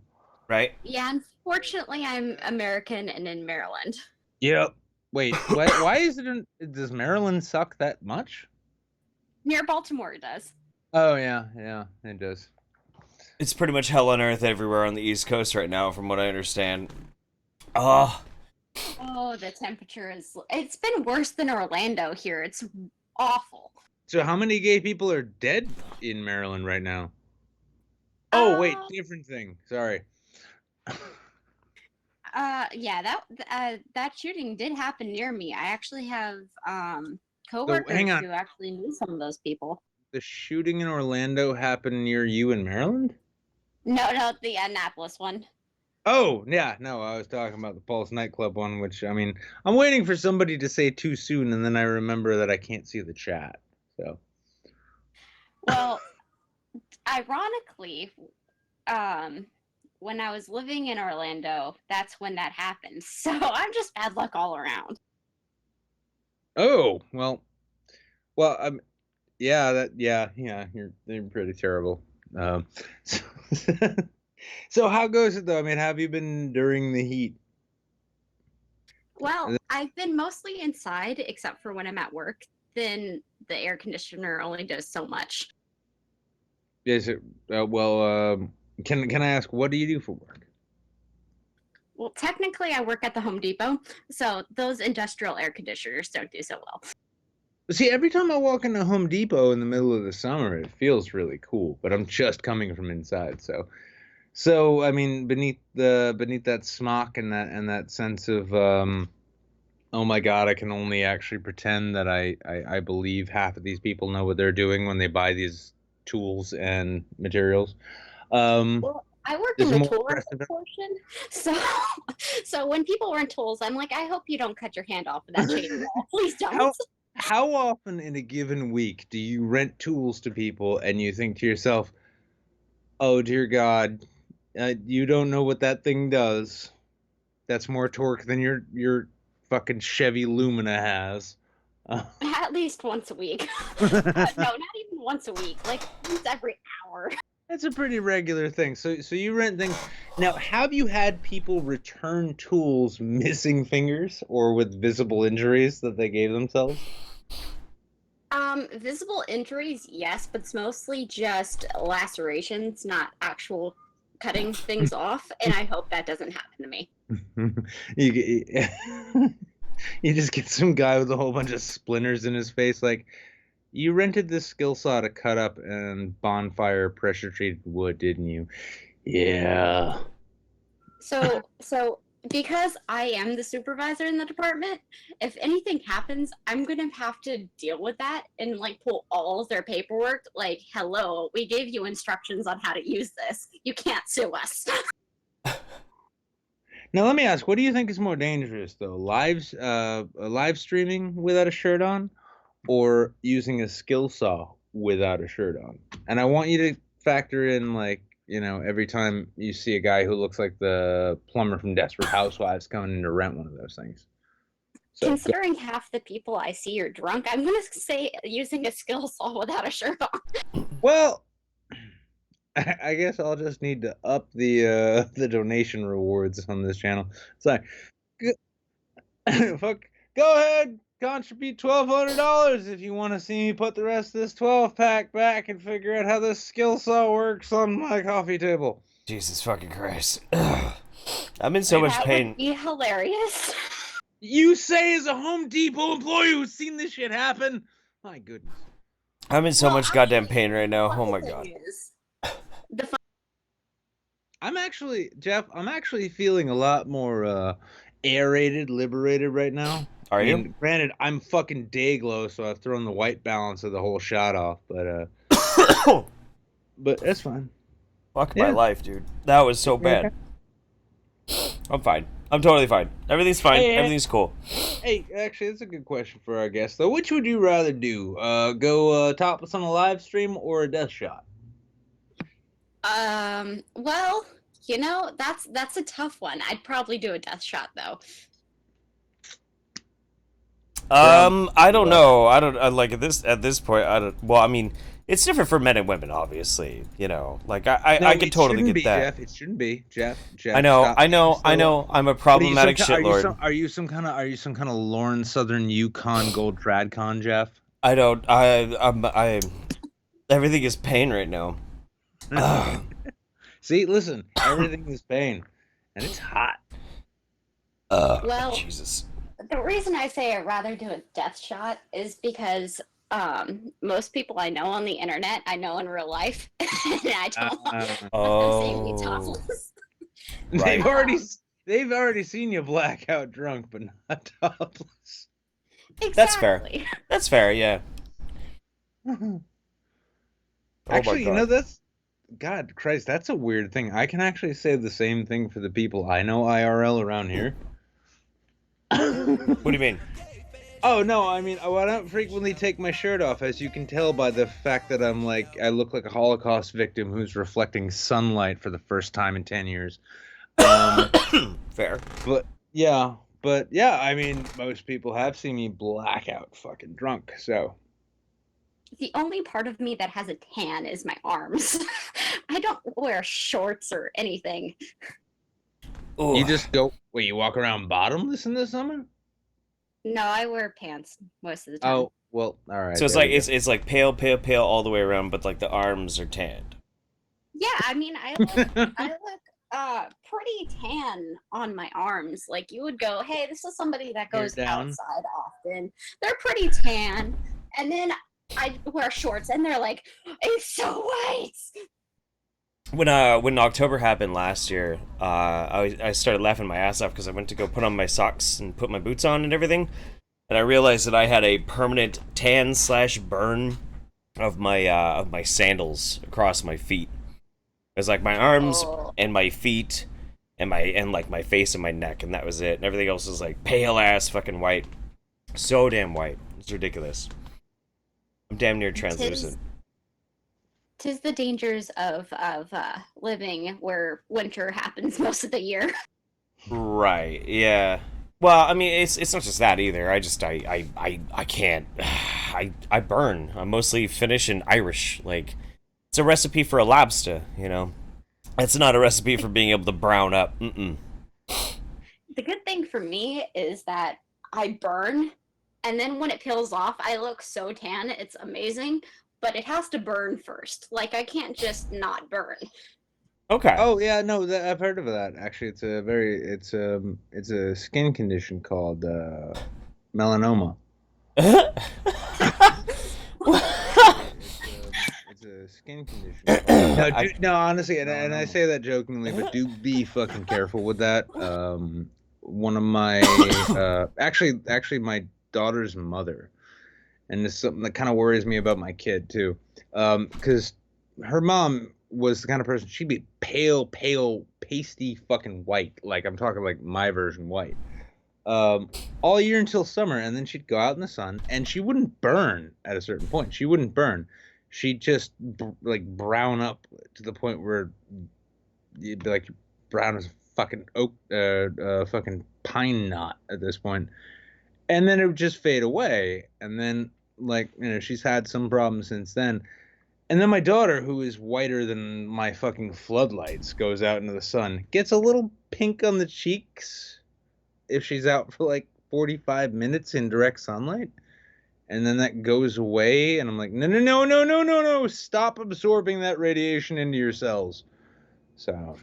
Right. Yeah, unfortunately, I'm American and in Maryland. Yep. Wait, why is it? Does Maryland suck that much? Near Baltimore, it does. Oh yeah, it does. It's pretty much hell on earth everywhere on the East Coast right now, from what I understand. Oh, the temperature it's been worse than Orlando here. It's awful. So how many gay people are dead in Maryland right now? Oh, wait, different thing. Sorry. Yeah, that shooting did happen near me. I actually have coworkers who actually knew some of those people. The shooting in Orlando happened near you in Maryland? No, the Annapolis one. Oh, yeah, no, I was talking about the Pulse nightclub one, which, I mean, I'm waiting for somebody to say too soon, and then I remember that I can't see the chat, so. Well, ironically, when I was living in Orlando, that's when that happened. So I'm just bad luck all around. Oh, well, yeah, you're pretty terrible. So how goes it though? I mean, have you been during the heat? Well, I've been mostly inside, except for when I'm at work. Then the air conditioner only does so much. Is it Can I ask, what do you do for work? Well, technically, I work at the Home Depot, so those industrial air conditioners don't do so well. See, every time I walk into Home Depot in the middle of the summer, it feels really cool, but I'm just coming from inside, so I mean, beneath that smock and that sense of oh my God, I can only actually pretend that I believe half of these people know what they're doing when they buy these tools and materials. Well, I work in the tool portion, so when people rent tools, I'm like, I hope you don't cut your hand off of that chain wall. Please don't. How often in a given week do you rent tools to people and you think to yourself, oh dear God, you don't know what that thing does. That's more torque than your fucking Chevy Lumina has. At least once a week. No, not even once a week. Like once every hour. That's a pretty regular thing. So you rent things. Now, have you had people return tools missing fingers or with visible injuries that they gave themselves? Visible injuries, yes, but it's mostly just lacerations, not actual cutting things off, and I hope that doesn't happen to me. You just get some guy with a whole bunch of splinters in his face, like, you rented this skill saw to cut up and bonfire pressure treated wood, didn't you? Yeah. So because I am the supervisor in the department, if anything happens, I'm gonna have to deal with that and like pull all of their paperwork. Like, hello, we gave you instructions on how to use this. You can't sue us. Now let me ask, what do you think is more dangerous though? Live streaming without a shirt on, or using a skill saw without a shirt on? And I want you to factor in, like, you know, every time you see a guy who looks like the plumber from Desperate Housewives coming in to rent one of those things. So, considering half the people I see are drunk, I'm gonna say using a skill saw without a shirt on. Well, I guess I'll just need to up the donation rewards on this channel. It's like, fuck, go ahead, contribute $1,200 if you want to see me put the rest of this 12-pack back and figure out how this skill saw works on my coffee table. Jesus fucking Christ. I'm in so much pain. That would be hilarious. You say as a Home Depot employee who's seen this shit happen? My goodness. I'm in so much goddamn pain right now. Oh my god. I'm actually feeling a lot more aerated, liberated right now. Are you? Granted, I'm fucking day glow, so I've thrown the white balance of the whole shot off, but but that's fine. Fuck my life, dude. That was so bad. I'm fine. I'm totally fine. Everything's fine. Everything's cool. Hey, actually, that's a good question for our guest, though. Which would you rather do? Go topless on a live stream or a death shot? Well, you know, that's a tough one. I'd probably do a death shot though. I don't know. I don't like at this point. I don't. Well, I mean, it's different for men and women, obviously. You know, like I could totally get that. Jeff, it shouldn't be, Jeff. I know. I'm a problematic shitlord. Are you some kind of Lorne Southern Yukon Gold Tradcon, Jeff? I don't. I everything is pain right now. See, listen, everything is pain, and it's hot. Well, Jesus. The reason I say I'd rather do a death shot is because most people I know on the internet, I know in real life, and I don't want to see me topless. Right. They've already seen you blackout drunk, but not topless. Exactly. That's fair. That's fair. Yeah. Actually, you know, that's God Christ, that's a weird thing. I can actually say the same thing for the people I know IRL around here. What do you mean? Oh no, I mean, I don't frequently take my shirt off, as you can tell by the fact that I look like a Holocaust victim who's reflecting sunlight for the first time in 10 years. Fair. But yeah, I mean, most people have seen me blackout fucking drunk, so. The only part of me that has a tan is my arms. I don't wear shorts or anything. Ooh. You just go, wait, you walk around bottomless in the summer? No, I wear pants most of the time. Oh, well, all right. So it's like pale all the way around, but like the arms are tanned. Yeah, I mean, I look pretty tan on my arms. Like, you would go, hey, this is somebody that goes outside often. They're pretty tan. And then I wear shorts and they're like, it's so white. When October happened last year, I started laughing my ass off because I went to go put on my socks and put my boots on and everything, and I realized that I had a permanent tan/burn of my sandals across my feet. It was like my arms and my feet and like my face and my neck, and that was it. And everything else was like pale ass fucking white, so damn white. It's ridiculous. I'm damn near translucent. Tis the dangers of living where winter happens most of the year. Right. Yeah. Well, I mean, it's not just that either. I can't. I burn. I'm mostly Finnish and Irish. Like, it's a recipe for a lobster, you know. It's not a recipe for being able to brown up. Mm-mm. The good thing for me is that I burn, and then when it peels off, I look so tan. It's amazing. But it has to burn first. Like, I can't just not burn. Okay. Oh yeah, no, I've heard of that. Actually, it's a skin condition called melanoma. It's a skin condition. No, honestly, and I say that jokingly, but do be fucking careful with that. One of my actually my daughter's mother, and this is something that kind of worries me about my kid too, because her mom was the kind of person, she'd be pale, pasty fucking white, like I'm talking like my version white, all year until summer, and then she'd go out in the sun, and she wouldn't burn at a certain point. She wouldn't burn. She'd just like brown up to the point where you'd be like brown as a fucking oak, fucking pine knot at this point. And then it would just fade away. And then, like, she's had some problems since then. And then my daughter, who is whiter than my fucking floodlights, goes out into the sun, gets a little pink on the cheeks if she's out for like 45 minutes in direct sunlight. And then that goes away, and I'm like, no, stop absorbing that radiation into your cells. So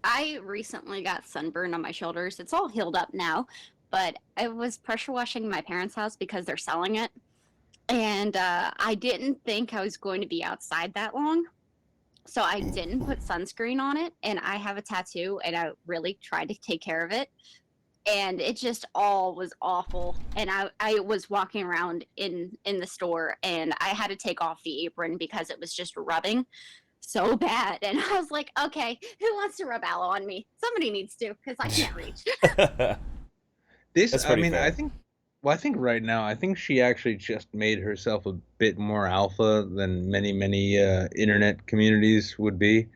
I recently got sunburn on my shoulders. It's all healed up now, but I was pressure washing my parents' house because they're selling it. And I didn't think I was going to be outside that long. So I didn't put sunscreen on it, and I have a tattoo, and I really tried to take care of it. And it just all was awful. And I was walking around in the store, and I had to take off the apron because it was just rubbing so bad. And I was like, okay, who wants to rub aloe on me? Somebody needs to, because I can't reach. I think right now, I think she actually just made herself a bit more alpha than many internet communities would be.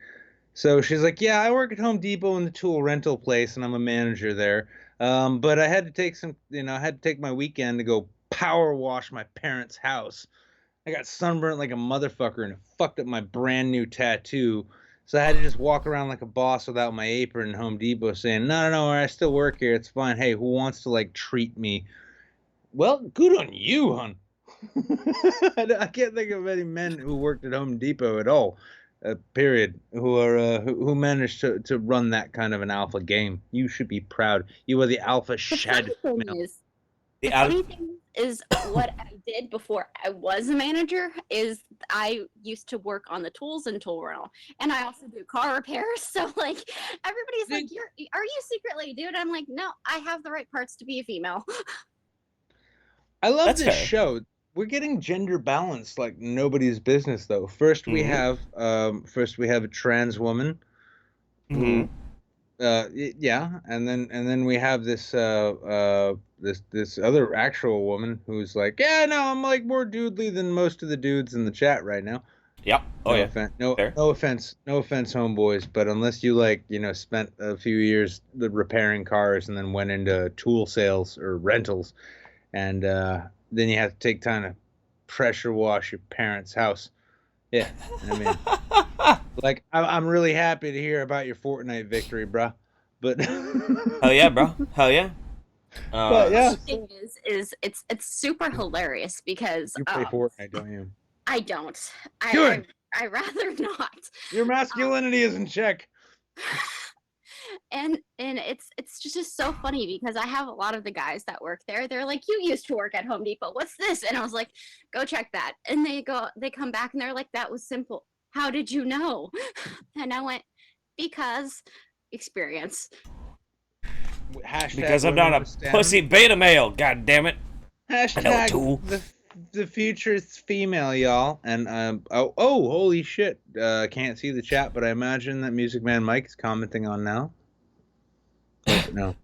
So she's like, yeah, I work at Home Depot in the tool rental place, and I'm a manager there. But I had to take my weekend to go power wash my parents' house. I got sunburnt like a motherfucker, and it fucked up my brand new tattoo. So I had to just walk around like a boss without my apron in Home Depot saying, no, I still work here. It's fine. Hey, who wants to like treat me? Well, good on you, hon. I can't think of any men who worked at Home Depot at all. Period. Who managed to run that kind of an alpha game. You should be proud. You are the alpha shed. The funny thing is what I did before I was a manager is I used to work on the tools and tool rental, and I also do car repairs. So like everybody's like, are you secretly a dude? I'm like, no, I have the right parts to be a female. I love this show. We're getting gender balance like nobody's business, though. First we have a trans woman, who, and then we have this this other actual woman who's like, yeah, no, I'm like more dudely than most of the dudes in the chat right now. Yep. Oh yeah. No offense, homeboys, but unless you spent a few years repairing cars and then went into tool sales or rentals, and then you have to take time to pressure wash your parents' house. Yeah, I mean, like I'm really happy to hear about your Fortnite victory, bro. But hell yeah, bro. Hell yeah. But yeah, the thing is it's super hilarious because you play Fortnite, don't you? I don't. Good. I rather not. Your masculinity is in check. And it's just so funny because I have a lot of the guys that work there. They're like, you used to work at Home Depot. What's this? And I was like, go check that. And they come back and they're like, that was simple. How did you know? And I went, because experience. Because I'm not a pussy beta male. God damn it. Hashtag the future is female, y'all. And oh holy shit. Can't see the chat, but I imagine that Music Man Mike is commenting on now. No,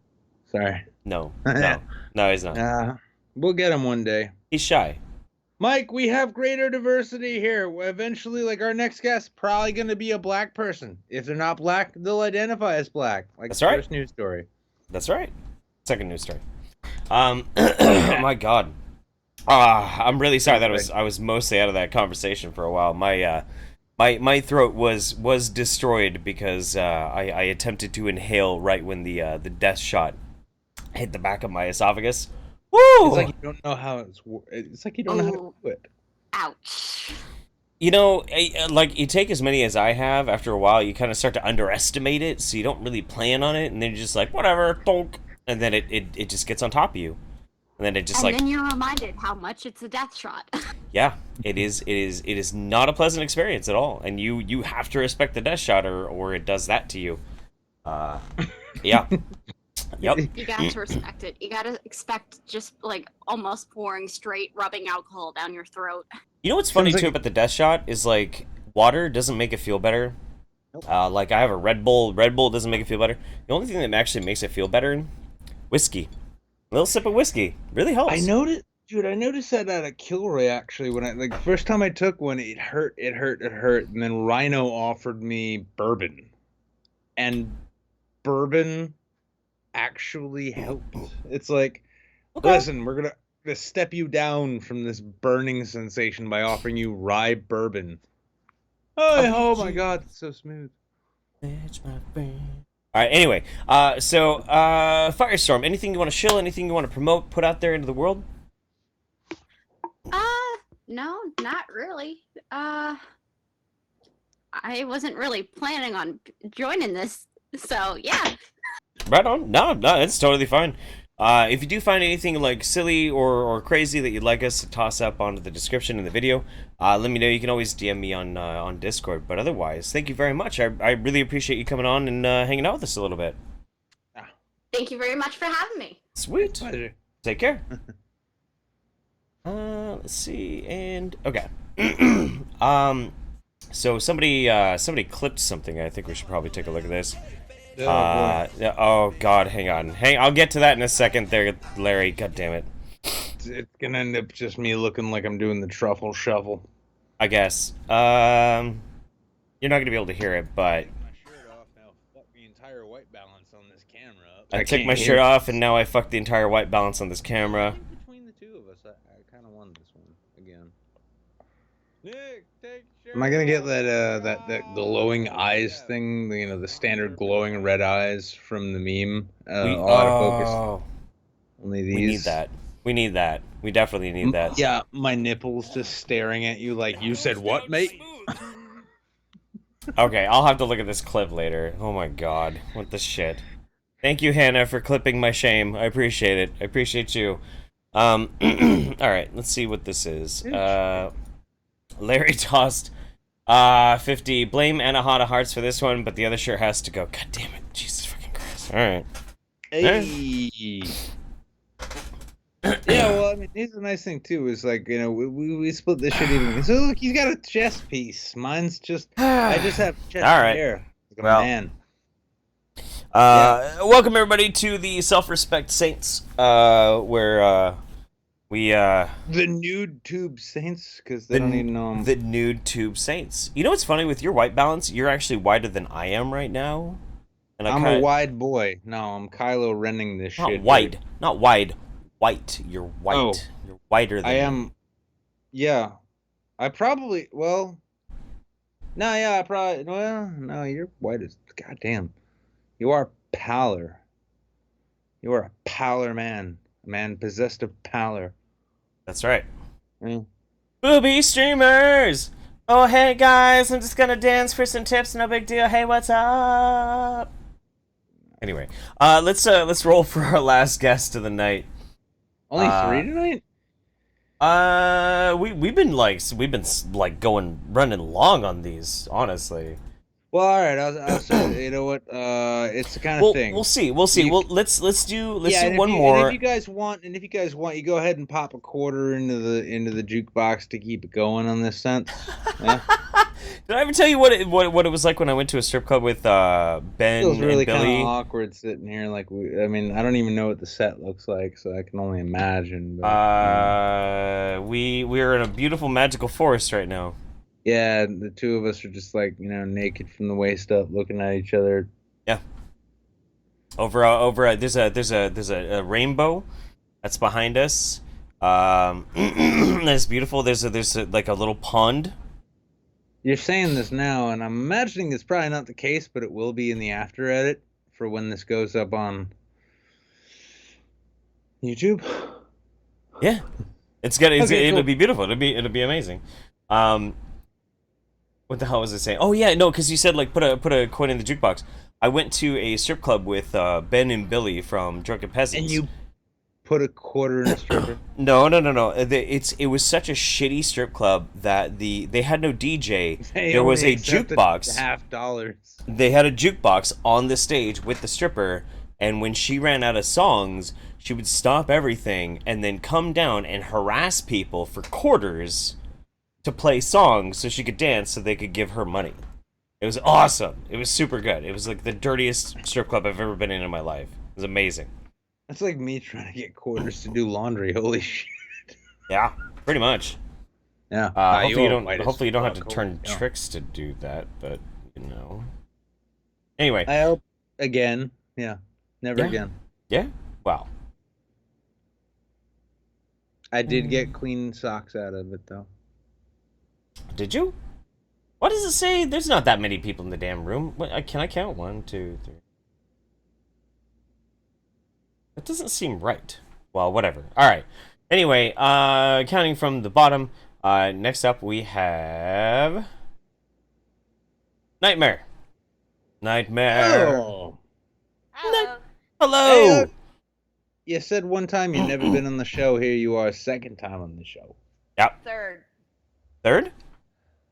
sorry. No, he's not. We'll get him one day. He's shy. Mike, we have greater diversity here. Eventually, like, our next guest probably going to be a black person. If they're not black, they'll identify as black. Like That's the right. First news story. That's right. Second news story. Oh my god. I'm really sorry that I was mostly out of that conversation for a while. My throat was destroyed because I attempted to inhale right when the death shot hit the back of my esophagus. Woo! It's like you don't know how it's like you don't know how to do it. Ouch. You know, like you take as many as I have. After a while, you kind of start to underestimate it, so you don't really plan on it, and then you're just like, whatever, donk, and then it just gets on top of you, and then it just and then you're reminded how much it's a death shot. yeah, it is not a pleasant experience at all, and you have to respect the death shot, or it does that to you. Yeah. Yep. You got to respect it. You got to expect just like almost pouring straight rubbing alcohol down your throat. You know what's funny too about the death shot is like water doesn't make it feel better. Like I have a Red Bull. Red Bull doesn't make it feel better. The only thing that actually makes it feel better, whiskey. A little sip of whiskey really helps. I noticed that at a Kilroy actually when the first time I took one, it hurt, and then Rhino offered me bourbon, and bourbon actually helped. It's like, okay, listen, we're gonna step you down from this burning sensation by offering you rye bourbon. Oh my god, it's so smooth. It's my brain. All right. Anyway, so Firestorm. Anything you want to shill? Anything you want to promote? Put out there into the world? No, not really. I wasn't really planning on joining this, so yeah. Right on. No, it's totally fine. If you do find anything like silly or crazy that you'd like us to toss up onto the description in the video, let me know. You can always DM me on Discord. But otherwise, thank you very much. I really appreciate you coming on and hanging out with us a little bit. Thank you very much for having me. Sweet. Pleasure. Take care. Let's see. And okay. So somebody clipped something. I think we should probably take a look at this. Oh god, hang on. I'll get to that in a second there, Larry. God damn it. It's gonna end up just me looking like I'm doing the truffle shuffle. I guess. You're not gonna be able to hear it, but my shirt off now. Fuck the entire white balance on this camera. I took my shirt off and now I fucked the entire white balance on this camera. Between the two of us, I kind of won this one again. Nick, take shirt. Am I gonna get that glowing eyes thing? You know, the standard glowing red eyes from the meme. Autofocus. Only these. We need that. We need that. We definitely need that. Yeah, my nipples just staring at you like you said what, mate? Okay, I'll have to look at this clip later. Oh my god, what the shit. Thank you, Hannah, for clipping my shame. I appreciate it. I appreciate you. Alright, let's see what this is. Larry tossed 50. Blame Anahata Hearts for this one, but the other shirt has to go. God damn it. Jesus fucking Christ. Alright. Hey. Yeah, well, I mean, here's the nice thing, too, is, like, you know, we split this shit even. So, look, he's got a chest piece. Mine's just, I just have chest hair. Like a man. Welcome, everybody, to the Self-Respect Saints, where, we, the Nude Tube Saints, because they don't even know them. The Nude Tube Saints. You know what's funny? With your white balance, you're actually wider than I am right now. And I'm a wide boy. No, I'm Kylo Renning this shit. Not wide. Not wide. White. You're white. Oh, you're whiter than I am. Me. Yeah. I probably. Well. No, yeah, I probably. Well, no, you're white as. Goddamn. You are pallor. You are a pallor man. A man possessed of pallor. That's right. Mm. Booby streamers! Oh, hey guys, I'm just gonna dance for some tips, no big deal. Hey, what's up? Anyway, let's roll for our last guest of the night. Only 3 tonight? We've been running long on these, honestly. Well, all right. I'll you know what? It's the kind of thing. We'll see. Well, let's do one more. And if you guys want, you go ahead and pop a quarter into the jukebox to keep it going on this sense. Yeah. Did I ever tell you what it was like when I went to a strip club with Ben it was really and Billy? Kind of awkward sitting here. Like I don't even know what the set looks like, so I can only imagine. But, we're in a beautiful magical forest right now. Yeah, the two of us are just like, naked from the waist up, looking at each other. Yeah. There's a rainbow that's behind us. That's beautiful. There's like a little pond. You're saying this now, and I'm imagining it's probably not the case, but it will be in the after edit for when this goes up on YouTube. Yeah, it'll be beautiful. It'll be amazing. What the hell was I saying? Oh yeah, no, because you said like put a coin in the jukebox. I went to a strip club with Ben and Billy from Drunken Peasants. And you put a quarter in a stripper? No. It was such a shitty strip club that they had no DJ. There was a jukebox. $50. They had a jukebox on the stage with the stripper, and when she ran out of songs, she would stop everything and then come down and harass people for quarters to play songs so she could dance so they could give her money. It was awesome. It was super good. It was like the dirtiest strip club I've ever been in my life. It was amazing. That's like me trying to get quarters to do laundry. Holy shit. Yeah, pretty much. Yeah. Hopefully you don't have to turn tricks to do that, but you know. Anyway. I hope again. Yeah. Never again. Yeah? Wow. I did get clean socks out of it though. Did you? What does it say? There's not that many people in the damn room. Can I count? 1, 2, 3. That doesn't seem right. Well, whatever. Alright. Anyway, counting from the bottom, next up we have... Nightmare. Oh. Hello! Hey, you said one time you've never been on the show. Here you are, second time on the show. Yep. Third?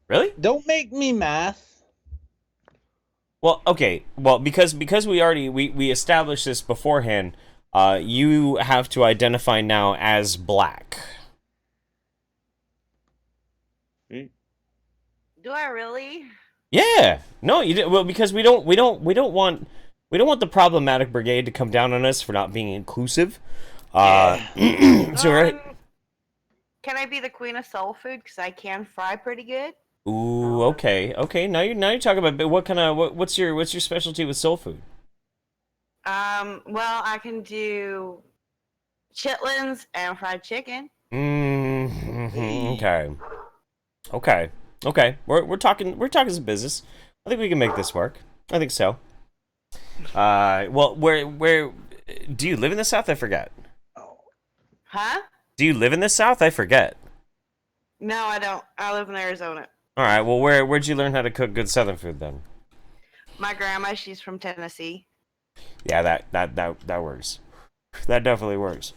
Really? Don't make me math. Well, okay. Well, because we already we established this beforehand, you have to identify now as black. Do I really? Yeah. No, you did. Well, because we don't want the problematic brigade to come down on us for not being inclusive. So right. Can I be the queen of soul food? Because I can fry pretty good. Ooh, okay. Now you're talking about what's your specialty with soul food? Well, I can do chitlins and fried chicken. Okay. We're talking some business. I think we can make this work. I think so. Well, where do you live in the South? I forget. Huh? Do you live in the South? I forget. No, I don't. I live in Arizona. All right. Well, where'd you learn how to cook good Southern food then? My grandma, she's from Tennessee. Yeah, that works. That definitely works.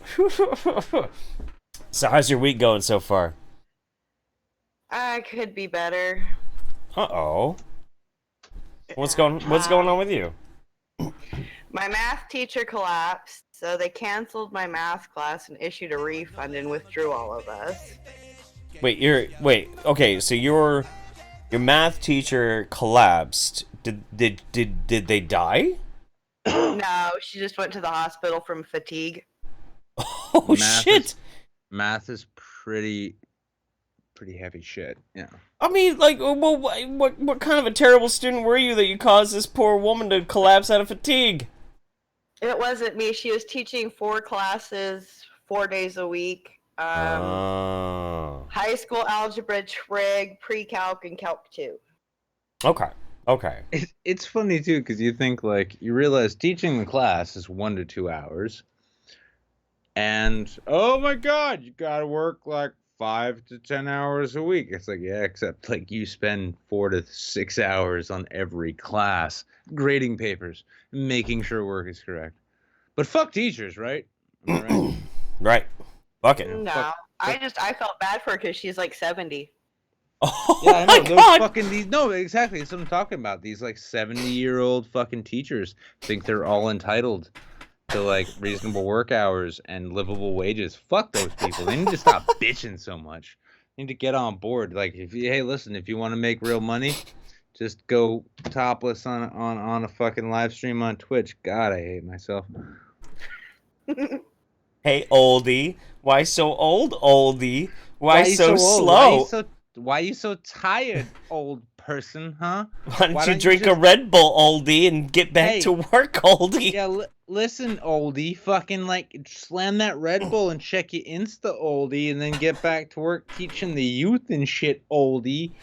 So, how's your week going so far? I could be better. Uh-oh. What's going on with you? My math teacher collapsed, so they canceled my math class and issued a refund and withdrew all of us. Okay, so your math teacher collapsed. Did they die? No, she just went to the hospital from fatigue. Oh shit! Math is pretty heavy shit. Yeah. I mean, like, well, what kind of a terrible student were you that you caused this poor woman to collapse out of fatigue? It wasn't me. She was teaching 4 classes, 4 days a week. High school algebra, trig, pre-calc, and calc 2. Okay. It's funny too because you think you realize teaching the class is 1 to 2 hours, and oh my god, you gotta work 5 to 10 hours a week. It's yeah, except you spend 4 to 6 hours on every class grading papers, making sure work is correct. But fuck teachers, right? Am I right? Right. Fuck it. No, I felt bad for her because she's 70. Oh yeah, I know. my God. No, exactly. That's what I'm talking about. These 70-year-old fucking teachers think they're all entitled to reasonable work hours and livable wages. Fuck those people. They need to stop bitching so much. They need to get on board. If you want to make real money, just go topless on a fucking live stream on Twitch. God, I hate myself. Hey, oldie. Why so old, oldie? Why so slow? Why are you so tired, old person, huh? Why don't you drink a Red Bull, oldie, and get back to work, oldie? Yeah, listen, oldie. Fucking, slam that Red Bull and check your Insta, oldie, and then get back to work teaching the youth and shit, oldie.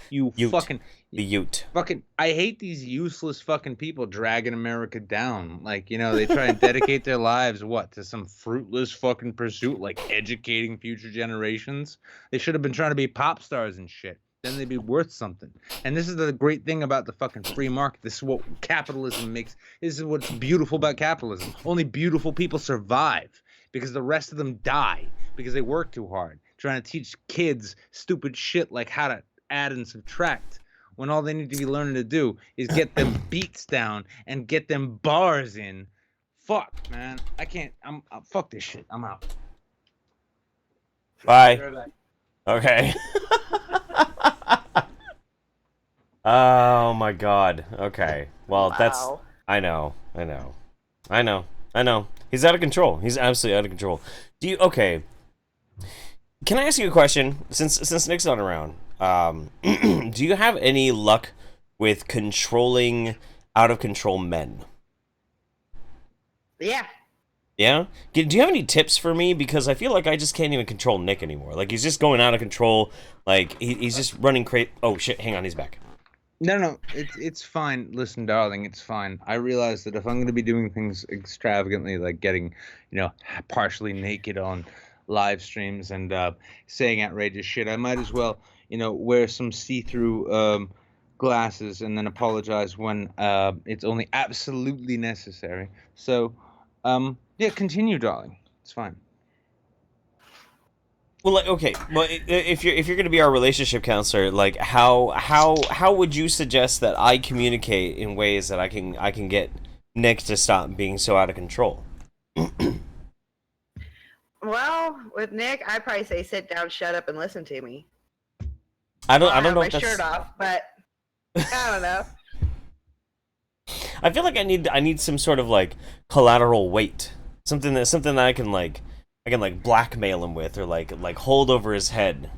The Ute. Fucking, I hate these useless fucking people dragging America down. They try and dedicate their lives, to some fruitless fucking pursuit, educating future generations. They should have been trying to be pop stars and shit. then they'd be worth something. And this is the great thing about the fucking free market. This is what capitalism makes. This is what's beautiful about capitalism. Only beautiful people survive because the rest of them die because they work too hard trying to teach kids stupid shit like how to add and subtract, when all they need to be learning to do is get them beats down and get them bars in. Fuck, man. I can't. Fuck this shit. I'm out. Bye. Okay. Oh my god. Okay. Well, that's... I know. He's out of control. He's absolutely out of control. Okay. Can I ask you a question? Since Nick's not around, do you have any luck with controlling out of control men? Yeah. Yeah? Do you have any tips for me? Because I feel like I just can't even control Nick anymore. Like, he's just going out of control. Like, he's just running crazy. Oh, shit. Hang on. He's back. No. It's fine. Listen, darling, it's fine. I realize that if I'm going to be doing things extravagantly, like getting, partially naked on live streams and saying outrageous shit, I might as well, wear some see-through glasses and then apologize when it's only absolutely necessary. So, yeah, continue, darling. It's fine. Well, okay. Well, if you're gonna be our relationship counselor, like how would you suggest that I communicate in ways that I can get Nick to stop being so out of control? Well, with Nick, I'd probably say sit down, shut up, and listen to me. I don't know. My shirt off, but I don't know. I feel like I need some sort of like collateral weight, something that I can blackmail him with, or like hold over his head.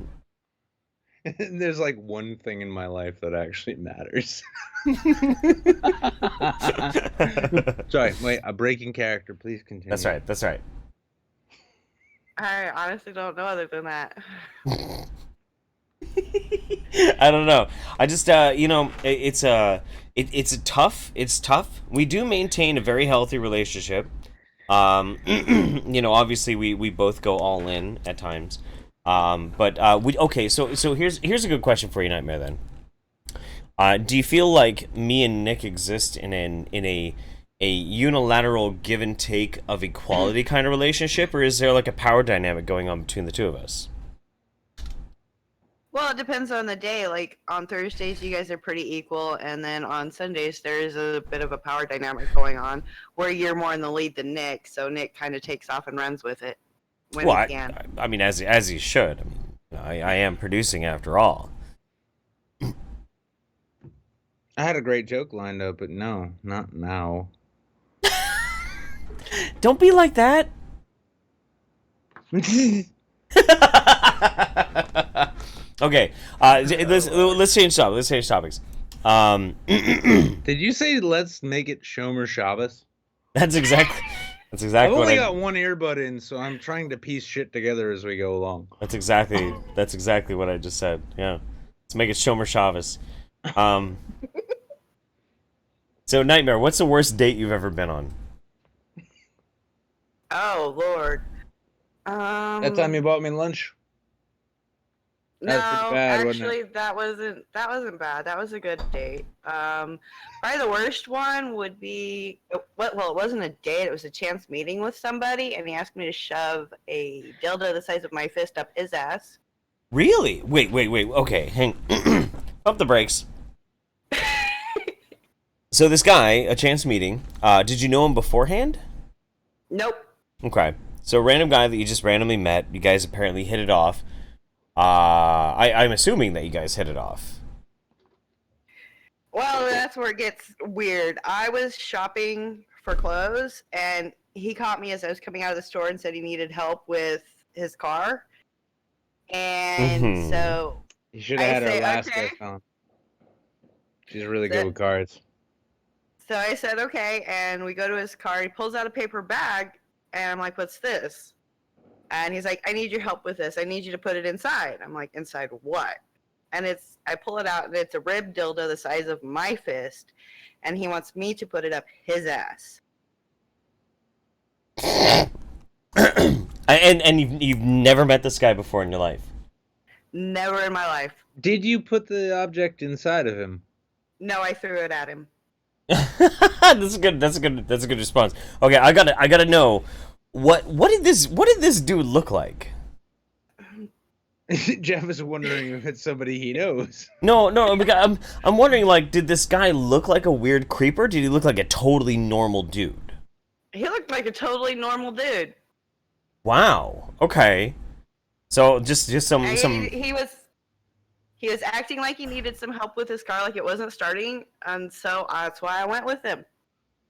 There's like one thing in my life that actually matters. Sorry, wait, a breaking character. Please continue. That's right. I honestly don't know other than that. I don't know. I just it's tough. We do maintain a very healthy relationship. Obviously we both go all in at times. So here's a good question for you, Nightmare, then. Do you feel like me and Nick exist in a unilateral give and take of equality kind of relationship, or is there like a power dynamic going on between the two of us? Well, it depends on the day. Like, on Thursdays, you guys are pretty equal, and then on Sundays, there's a bit of a power dynamic going on, where you're more in the lead than Nick, so Nick kind of takes off and runs with it when he can. I mean, as he should. I am producing after all. I had a great joke lined up, but no, not now. Don't be like that. Okay, let's change topics. Did you say let's make it Shomer Shabbos? That's exactly I've only got one earbud in, so I'm trying to piece shit together as we go along. That's exactly what I just said. Yeah, let's make it Shomer Shabbos. So Nightmare, what's the worst date you've ever been on? Oh Lord. That time you bought me lunch. No, actually, that wasn't bad. That was a good date. Probably the worst one would be, well, it wasn't a date. It was a chance meeting with somebody, and he asked me to shove a dildo the size of my fist up his ass. Really? Wait. Okay, hang. Pump the brakes. So this guy, a chance meeting. Did you know him beforehand? Nope. Okay. So random guy that you just randomly met. You guys apparently hit it off. I'm assuming that you guys hit it off. Well, that's where it gets weird. I was shopping for clothes, and he caught me as I was coming out of the store and said he needed help with his car. And so you should have had our last guest on. She's really good with cards. So I said, okay, and we go to his car. He pulls out a paper bag, and I'm like, what's this? And he's like, I need your help with this. I need you to put it inside. I'm like, inside what? And I pull it out, and it's a rib dildo the size of my fist, and he wants me to put it up his ass. And you've never met this guy before in your life? Never in my life. Did you put the object inside of him? No, I threw it at him. That's good. That's a good response. Okay, I gotta know what did this dude look like? Jeff is wondering if it's somebody he knows. No, because I'm wondering, like, did this guy look like a weird creeper? Did he look like a totally normal dude? He looked like a totally normal dude. Wow. Okay. So just some. He was acting like he needed some help with his car, like it wasn't starting, and so that's why I went with him.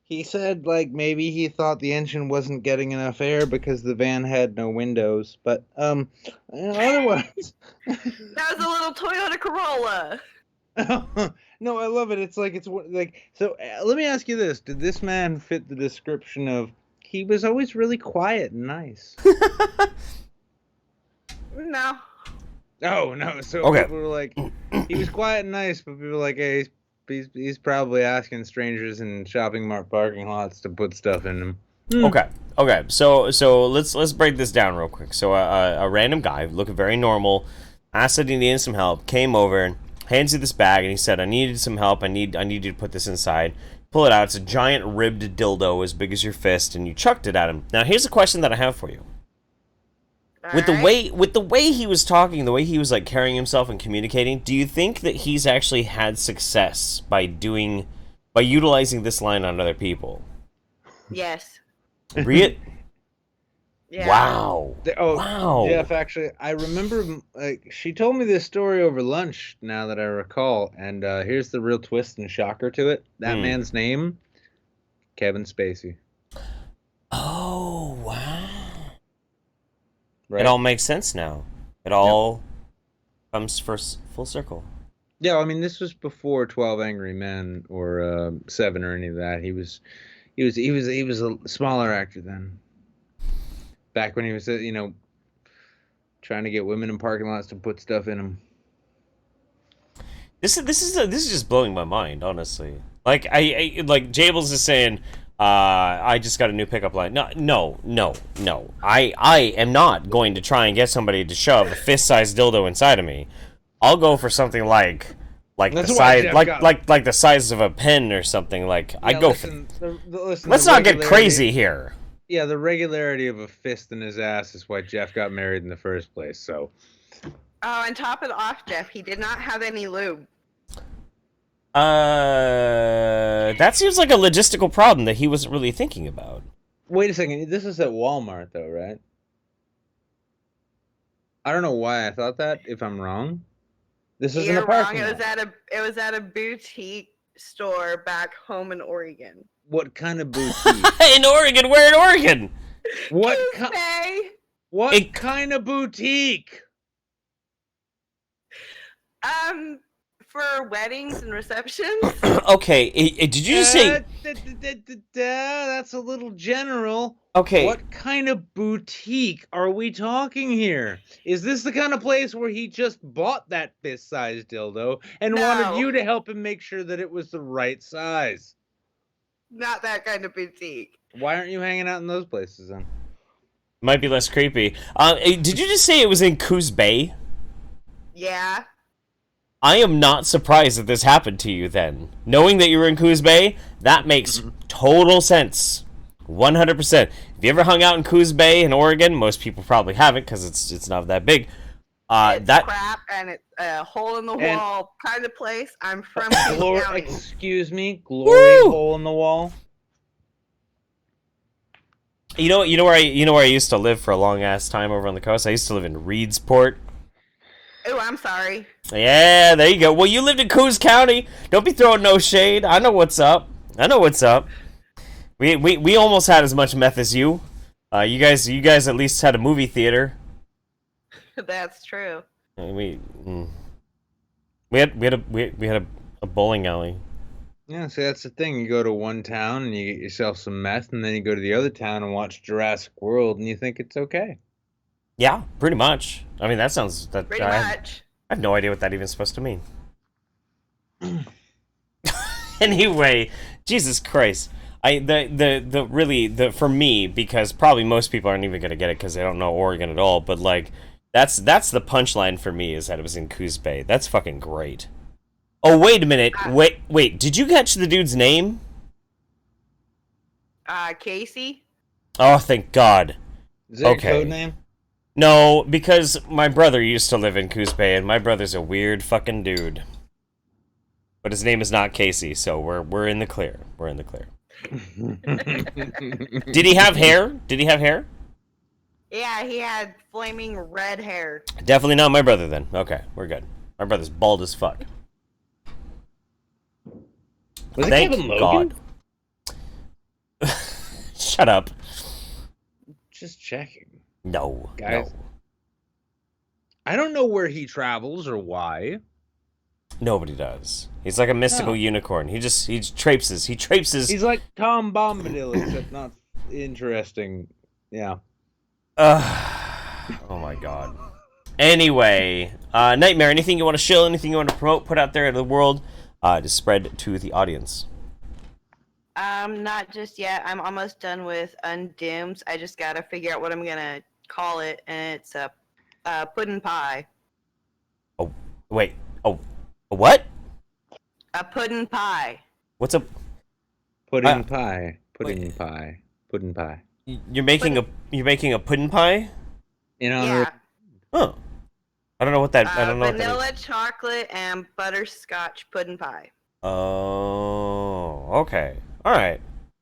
He said, like, maybe he thought the engine wasn't getting enough air because the van had no windows, but, otherwise... That was a little Toyota Corolla! No, I love it. It's like, so, let me ask you this. Did this man fit the description of, he was always really quiet and nice? No. Oh, no, so okay. People were like, he was quiet and nice, but people were like, hey, he's probably asking strangers in shopping mart parking lots to put stuff in them. Okay. So let's break this down real quick. So a random guy looking very normal, asked that he needed some help, came over, hands you this bag, and he said, "I needed some help. I need you to put this inside." Pull it out. It's a giant ribbed dildo as big as your fist, and you chucked it at him. Now here's a question that I have for you. With the way he was talking, the way he was like carrying himself and communicating, do you think that he's actually had success by utilizing this line on other people? Yes. Read. Yeah. Wow. Wow. Jeff, actually, I remember she told me this story over lunch. Now that I recall, and here's the real twist and shocker to it. That man's name, Kevin Spacey. Oh wow. Right. It all makes sense now. It all comes full circle. Yeah, I mean, this was before 12 Angry Men or 7 or any of that. He was a smaller actor then. Back when he was, trying to get women in parking lots to put stuff in them. This is just blowing my mind, honestly. Like I like Jables is saying, I just got a new pickup line. No. I am not going to try and get somebody to shove a fist-sized dildo inside of me. I'll go for something like the size like the size of a pen or something. Like I go for. Let's not get crazy here. Yeah, the regularity of a fist in his ass is why Jeff got married in the first place. So. Oh, and top it off, Jeff. He did not have any lube. That seems like a logistical problem that he wasn't really thinking about. Wait a second. This is at Walmart, though, right? I don't know why I thought that. If I'm wrong, this is in a parking lot. It was at a boutique store back home in Oregon. What kind of boutique? In Oregon? Where in Oregon? What kind of boutique? For weddings and receptions. Okay, did you just say... That's a little general. Okay. What kind of boutique are we talking here? Is this the kind of place where he just bought that fist-sized dildo and wanted you to help him make sure that it was the right size? Not that kind of boutique. Why aren't you hanging out in those places then? Might be less creepy. Did you just say it was in Coos Bay? Yeah. I am not surprised that this happened to you then. Knowing that you were in Coos Bay, that makes total sense. 100%. If you ever hung out in Coos Bay in Oregon, most people probably haven't because it's not that big. It's crap and it's a hole in the wall kind of place. I'm from County. Excuse me, glory hole in the wall. You know where I used to live for a long ass time over on the coast. I used to live in Reedsport. Oh, I'm sorry. Yeah, there you go. Well, you lived in Coos County. Don't be throwing no shade. I know what's up. We almost had as much meth as you. You guys at least had a movie theater. That's true. We had a bowling alley. Yeah, see, that's the thing. You go to one town and you get yourself some meth, and then you go to the other town and watch Jurassic World, and you think it's okay. Yeah, pretty much. I mean, that sounds... Pretty much. I have no idea what that even supposed to mean. Anyway, Jesus Christ. For me, because probably most people aren't even going to get it because they don't know Oregon at all, but, like, That's the punchline for me, is that it was in Coos Bay. That's fucking great. Oh, wait a minute. Wait. Did you catch the dude's name? Casey. Oh, thank God. Is that your code name? No, because my brother used to live in Coos Bay, and my brother's a weird fucking dude. But his name is not Casey, so we're in the clear. We're in the clear. Did he have hair? Yeah, he had flaming red hair. Definitely not my brother then. Okay, we're good. My brother's bald as fuck. Was it Kevin Logan? God. Shut up. Just checking. No, guys. No. I don't know where he travels or why. Nobody does. He's like a mystical unicorn. He traipses. He's like Tom Bombadil, except not interesting. Yeah. Oh my God. Anyway, Nightmare, anything you want to shill, anything you want to promote, put out there into the world, to spread to the audience? Not just yet. I'm almost done with Undooms. I just gotta figure out what I'm gonna call it, and it's a pudding pie. Oh, wait. Oh, a what? A pudding pie. What's a pudding pie? Pudding pie. Pudding pie. You're making a pudding pie? In honor. Yeah. Huh. I don't know what that. I don't know. Vanilla, what that is. chocolate, and butterscotch pudding pie. Oh, okay. All right.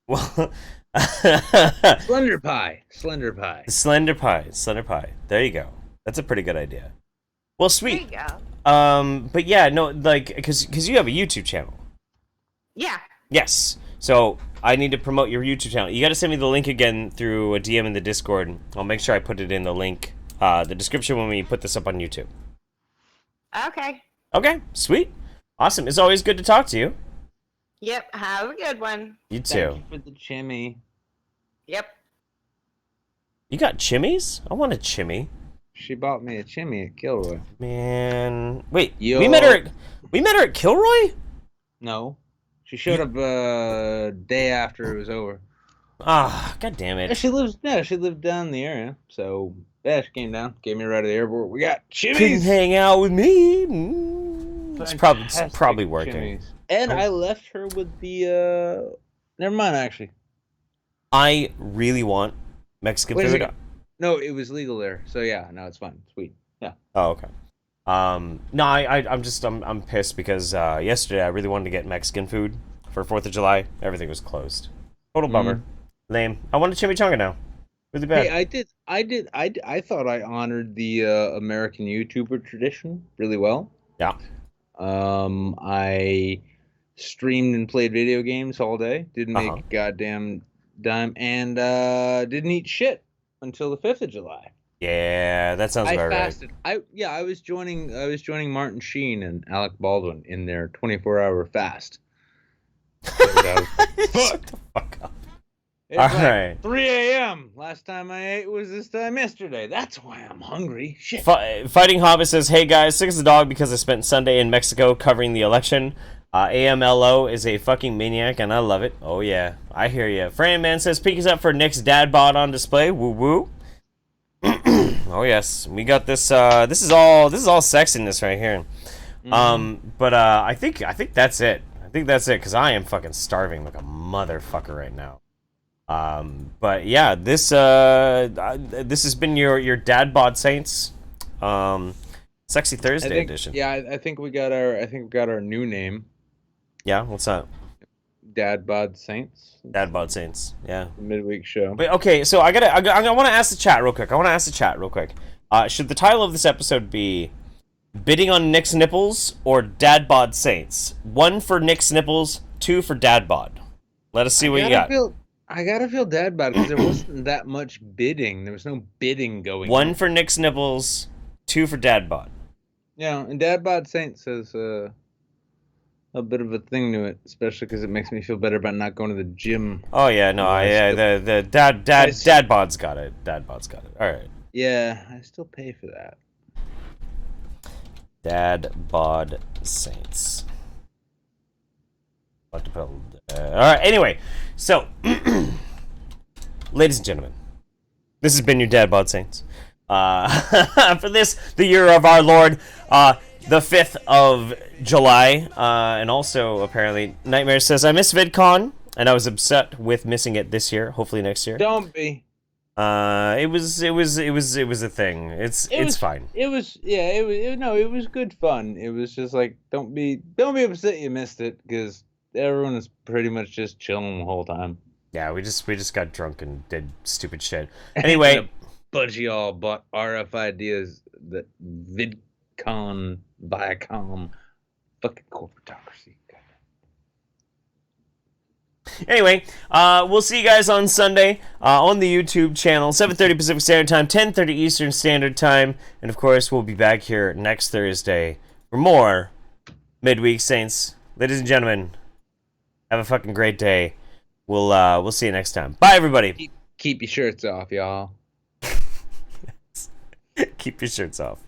Well, Slender pie. Slender pie. Slender pie. Slender pie. There you go. That's a pretty good idea. Well, sweet. There you go. But yeah, no, like, because you have a YouTube channel. Yeah. Yes. So I need to promote your YouTube channel. You got to send me the link again through a DM in the Discord. I'll make sure I put it in the link, the description when we put this up on YouTube. Okay. Okay. Sweet. Awesome. It's always good to talk to you. Yep. Have a good one. You too. Thank you for the chimmy. Yep. You got chimmies? I want a chimmy. She bought me a chimmy at Kilroy. Man, wait. We met her at Kilroy? No. She showed up day after it was over. Ah, god damn it. She lived down in the area. So yeah, she came down, gave me a ride to the airport. We got chimmies. Couldn't hang out with me. It's probably working. Chimmies. And I left her with the never mind actually. I really want Mexican food. No, it was legal there. So yeah, no, it's fine. Sweet. Yeah. Oh, okay. No, I'm pissed because yesterday I really wanted to get Mexican food for 4th of July. Everything was closed. Total bummer. Lame. I want a chimichanga now. Really bad. Hey, I thought I honored the American YouTuber tradition really well. Yeah. I streamed and played video games all day. Didn't make a goddamn dime, and didn't eat shit until the 5th of July. Yeah, that sounds about fasted. right. I was joining Martin Sheen and Alec Baldwin in their 24-hour fast. Shut the fuck up. It's all right. 3 a.m. Last time I ate was this time yesterday. That's why I'm hungry. Shit. Fighting Hobbit says, "Hey guys, sick as a dog because I spent Sunday in Mexico covering the election. AMLO is a fucking maniac and I love it. Oh yeah, I hear ya." Fran Man says, "Pinky's up for Nick's Dad-Bod on display. Woo woo." Oh yes, we got this. This is all sexiness right here. But I think that's it. I think that's it because I am fucking starving like a motherfucker right now. But yeah, this has been your Dad-Bod Saints, Sexy Thursday edition. Yeah, I think we got our new name. Yeah, what's that? Dad-Bod Saints. Dad-Bod Saints. Yeah. The midweek show. Wait, okay, so I want to ask the chat real quick. Should the title of this episode be "Bidding on Nick's Nipples" or "Dad-Bod Saints"? 1 for Nick's Nipples, 2 for Dad-Bod. Let us see what you got. I gotta feel Dad-Bod because there wasn't that much bidding. There was no bidding going. 1 for Nick's Nipples, 2 for Dad-Bod. Yeah, and Dad-Bod Saints has a bit of a thing to it, especially because it makes me feel better about not going to the gym. Oh yeah, no, the Dad-Bod's got it. Dad-Bod's got it. All right. Yeah, I still pay for that. Dad-Bod Saints. All right. Anyway, so ladies and gentlemen, this has been your Dad-Bod Saints. for this, the year of our Lord, the 5th of July. And also, apparently, Nightmare says, I miss VidCon, and I was upset with missing it this year. Hopefully next year. Don't be. It was a thing. It's fine. It was good fun. It was just like, don't be upset you missed it, because everyone is pretty much just chilling the whole time. Yeah, we just got drunk and did stupid shit. Anyway, bunch of y'all bought RF ideas that VidCon, Viacom, fucking corporatocracy. Anyway, we'll see you guys on Sunday on the YouTube channel, 7:30 Pacific Standard Time, 10:30 Eastern Standard Time, and of course we'll be back here next Thursday for more Midweek Saints. Ladies and gentlemen, have a fucking great day. We'll see you next time. Bye, everybody. Keep your shirts off, y'all. Keep your shirts off.